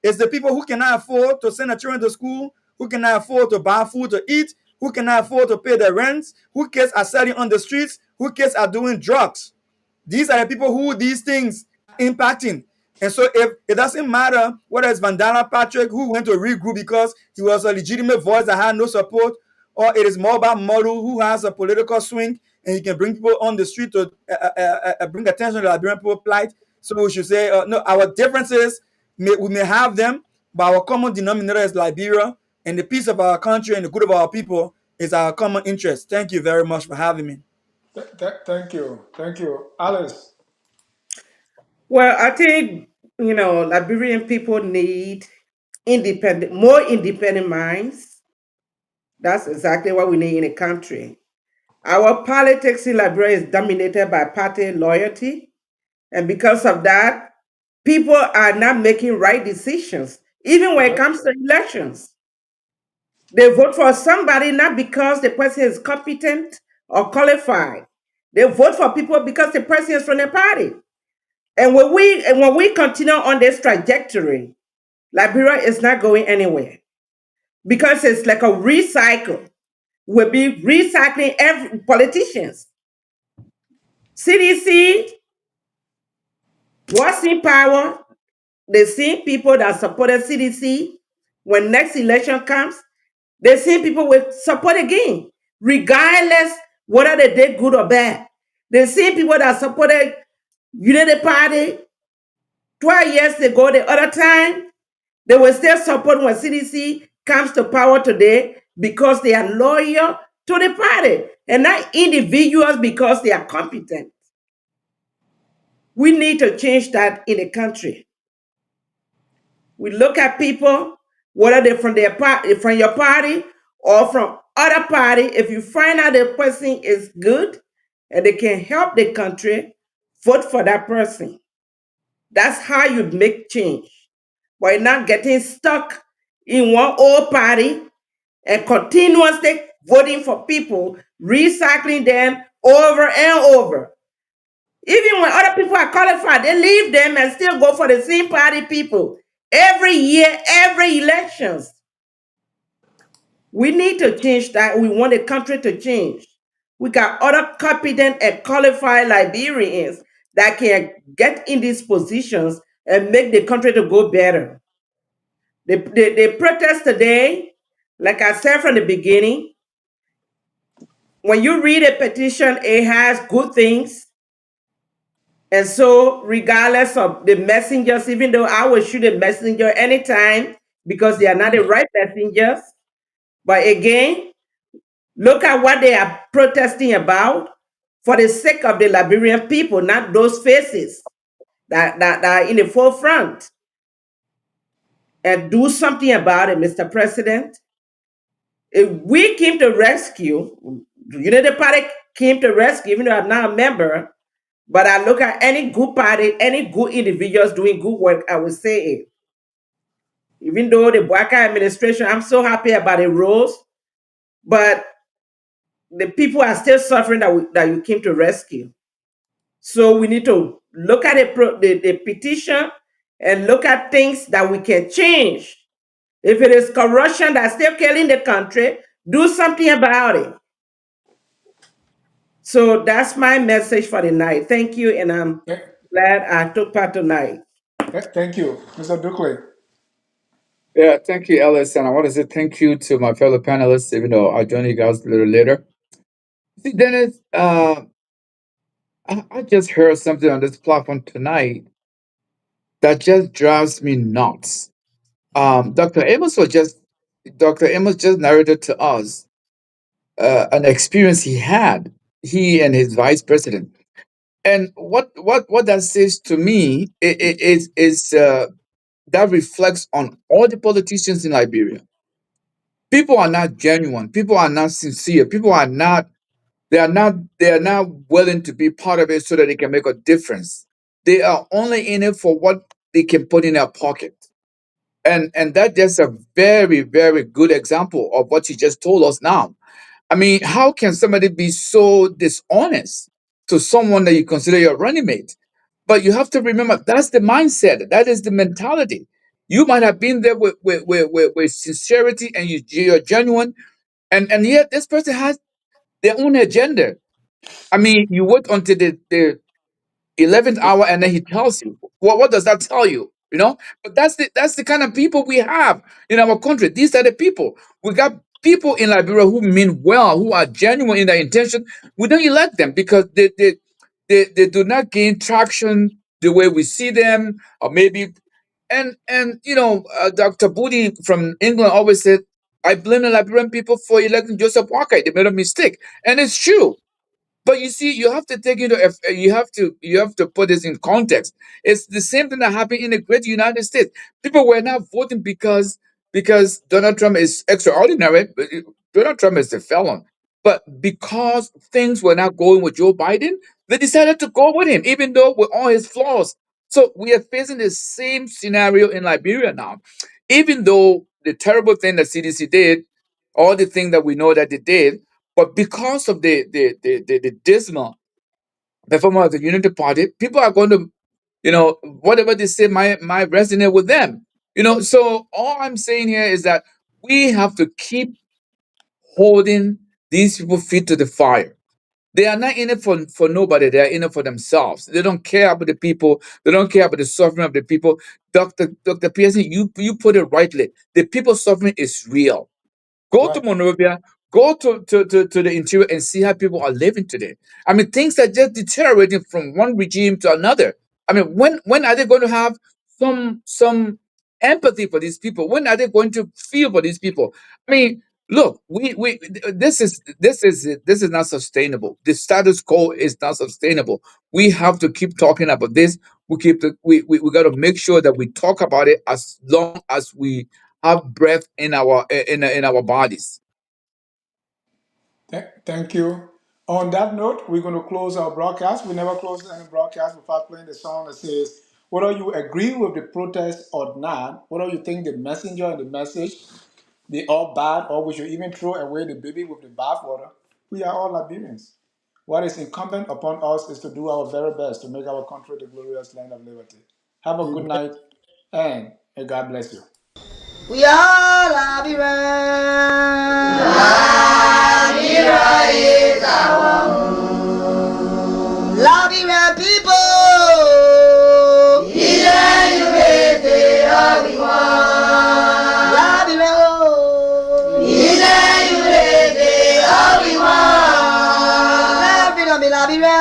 It's the people who cannot afford to send their children to school, who cannot afford to buy food to eat, who cannot afford to pay their rents, who kids are selling on the streets, who kids are doing drugs. These are the people who these things are impacting. And so if it doesn't matter whether it's Vandana Patrick who went to regroup because he was a legitimate voice that had no support, or it is Moba Moru who has a political swing and he can bring people on the street to bring attention to the Liberian people plight. So we should say, no, our differences, we may have them, but our common denominator is Liberia, and the peace of our country and the good of our people is our common interest. Thank you very much for having me. Thank you, Alice. Well, I think, Liberian people need more independent minds. That's exactly what we need in a country. Our politics in Liberia is dominated by party loyalty. And because of that, people are not making right decisions, even when it That, comes to elections. They vote for somebody not because the person is competent or qualified. They vote for people because the person is from the party. And when we continue on this trajectory, Liberia is not going anywhere because it's like a recycle. We'll be recycling every politicians. CDC was in power. The same people that supported CDC, when next election comes, the same people will support again, regardless whether they did good or bad. The same people that supported Unity Party 12 years ago, the other time, they will still support when CDC comes to power today because they are loyal to the party and not individuals because they are competent. We need to change that in the country. We look at people, whether they're from from your party or from other party. If you find out the person is good and they can help the country, vote for that person. That's how you make change. By not getting stuck in one old party and continuously voting for people, recycling them over and over. Even when other people are qualified, they leave them and still go for the same party people. Every year, every elections. We need to change that. We want the country to change. We got other competent and qualified Liberians that can get in these positions and make the country to go better. The protest today, like I said from the beginning, when you read a petition, it has good things. And so, regardless of the messengers, even though I will shoot a messenger anytime because they are not the right messengers, but again, look at what they are protesting about for the sake of the Liberian people, not those faces that are in the forefront. And do something about it, Mr. President. If we came to rescue, the Party came to rescue, even though I'm not a member, but I look at any good party, any good individuals doing good work, I would say it. Even though the Bwaka administration, I'm so happy about the rules, but the people are still suffering that you came to rescue. So we need to look at the petition and look at things that we can change. If it is corruption that's still killing the country, do something about it. So that's my message for the night. Thank you, and I'm th- glad I took part tonight. Thank you, Mr. Dukley. Yeah, thank you, Ellis. And I want to say thank you to my fellow panelists, even though I'll join you guys a little later. See, Dennis, I just heard something on this platform tonight that just drives me nuts. Dr. Dr. Amos just narrated to us an experience he had, he and his vice president. And what that says to me is that reflects on all the politicians in Liberia. People are not genuine. People are not sincere. People are not. They are not willing to be part of it so that they can make a difference. They are only in it for what they can put in their pocket. And that just a very, very good example of what you just told us now. I mean, how can somebody be so dishonest to someone that you consider your running mate? But you have to remember that's the mindset, that is the mentality. You might have been there with sincerity and you're genuine, and yet this person has their own agenda. I mean, you wait until the 11th hour and then he tells you. What does that tell you? You know? But that's the kind of people we have in our country. These are the people. We got people in Liberia who mean well, who are genuine in their intention. We don't elect them because they do not gain traction the way we see them, or maybe And Dr. Booty from England always said, I blame the Liberian people for electing Joseph Walker. They made a mistake. And it's true. But you see, you have to take into you have to put this in context. It's the same thing that happened in the great United States. People were not voting because Donald Trump is extraordinary. Donald Trump is a felon. But because things were not going with Joe Biden, they decided to go with him, even though with all his flaws. So we are facing the same scenario in Liberia now. Even though the terrible thing that CDC did, all the things that we know that they did, but because of the dismal performance of the Unity Party, people are going to, whatever they say might resonate with them. So all I'm saying here is that we have to keep holding these people feet to the fire. They are not in it for nobody. They are in it for themselves. They don't care about the people. They don't care about the suffering of the people. Dr. Pearson, you put it rightly. The people suffering is real. Go to Right. Monrovia, go to the interior and see how people are living today. I mean, things are just deteriorating from one regime to another. I mean, when are they going to have some empathy for these people? When are they going to feel for these people? I mean, look, we this is not sustainable. The status quo is not sustainable. We have to keep talking about this. We got to make sure that we talk about it as long as we have breath in our bodies. Thank you. On that note, we're going to close our broadcast. We never close any broadcast without playing the song that says, whether you agree with the protest or not, whether you think the messenger and the message, they all bad, or we should even throw away the baby with the bathwater, we are all Liberians. What is incumbent upon us is to do our very best to make our country the glorious land of liberty. Have a good night, and may God bless you. We are Labira. Labira is our home. Labira people. Ile yubete awiwa. Labira oh. Ile yubete awiwa. Labira mi labira.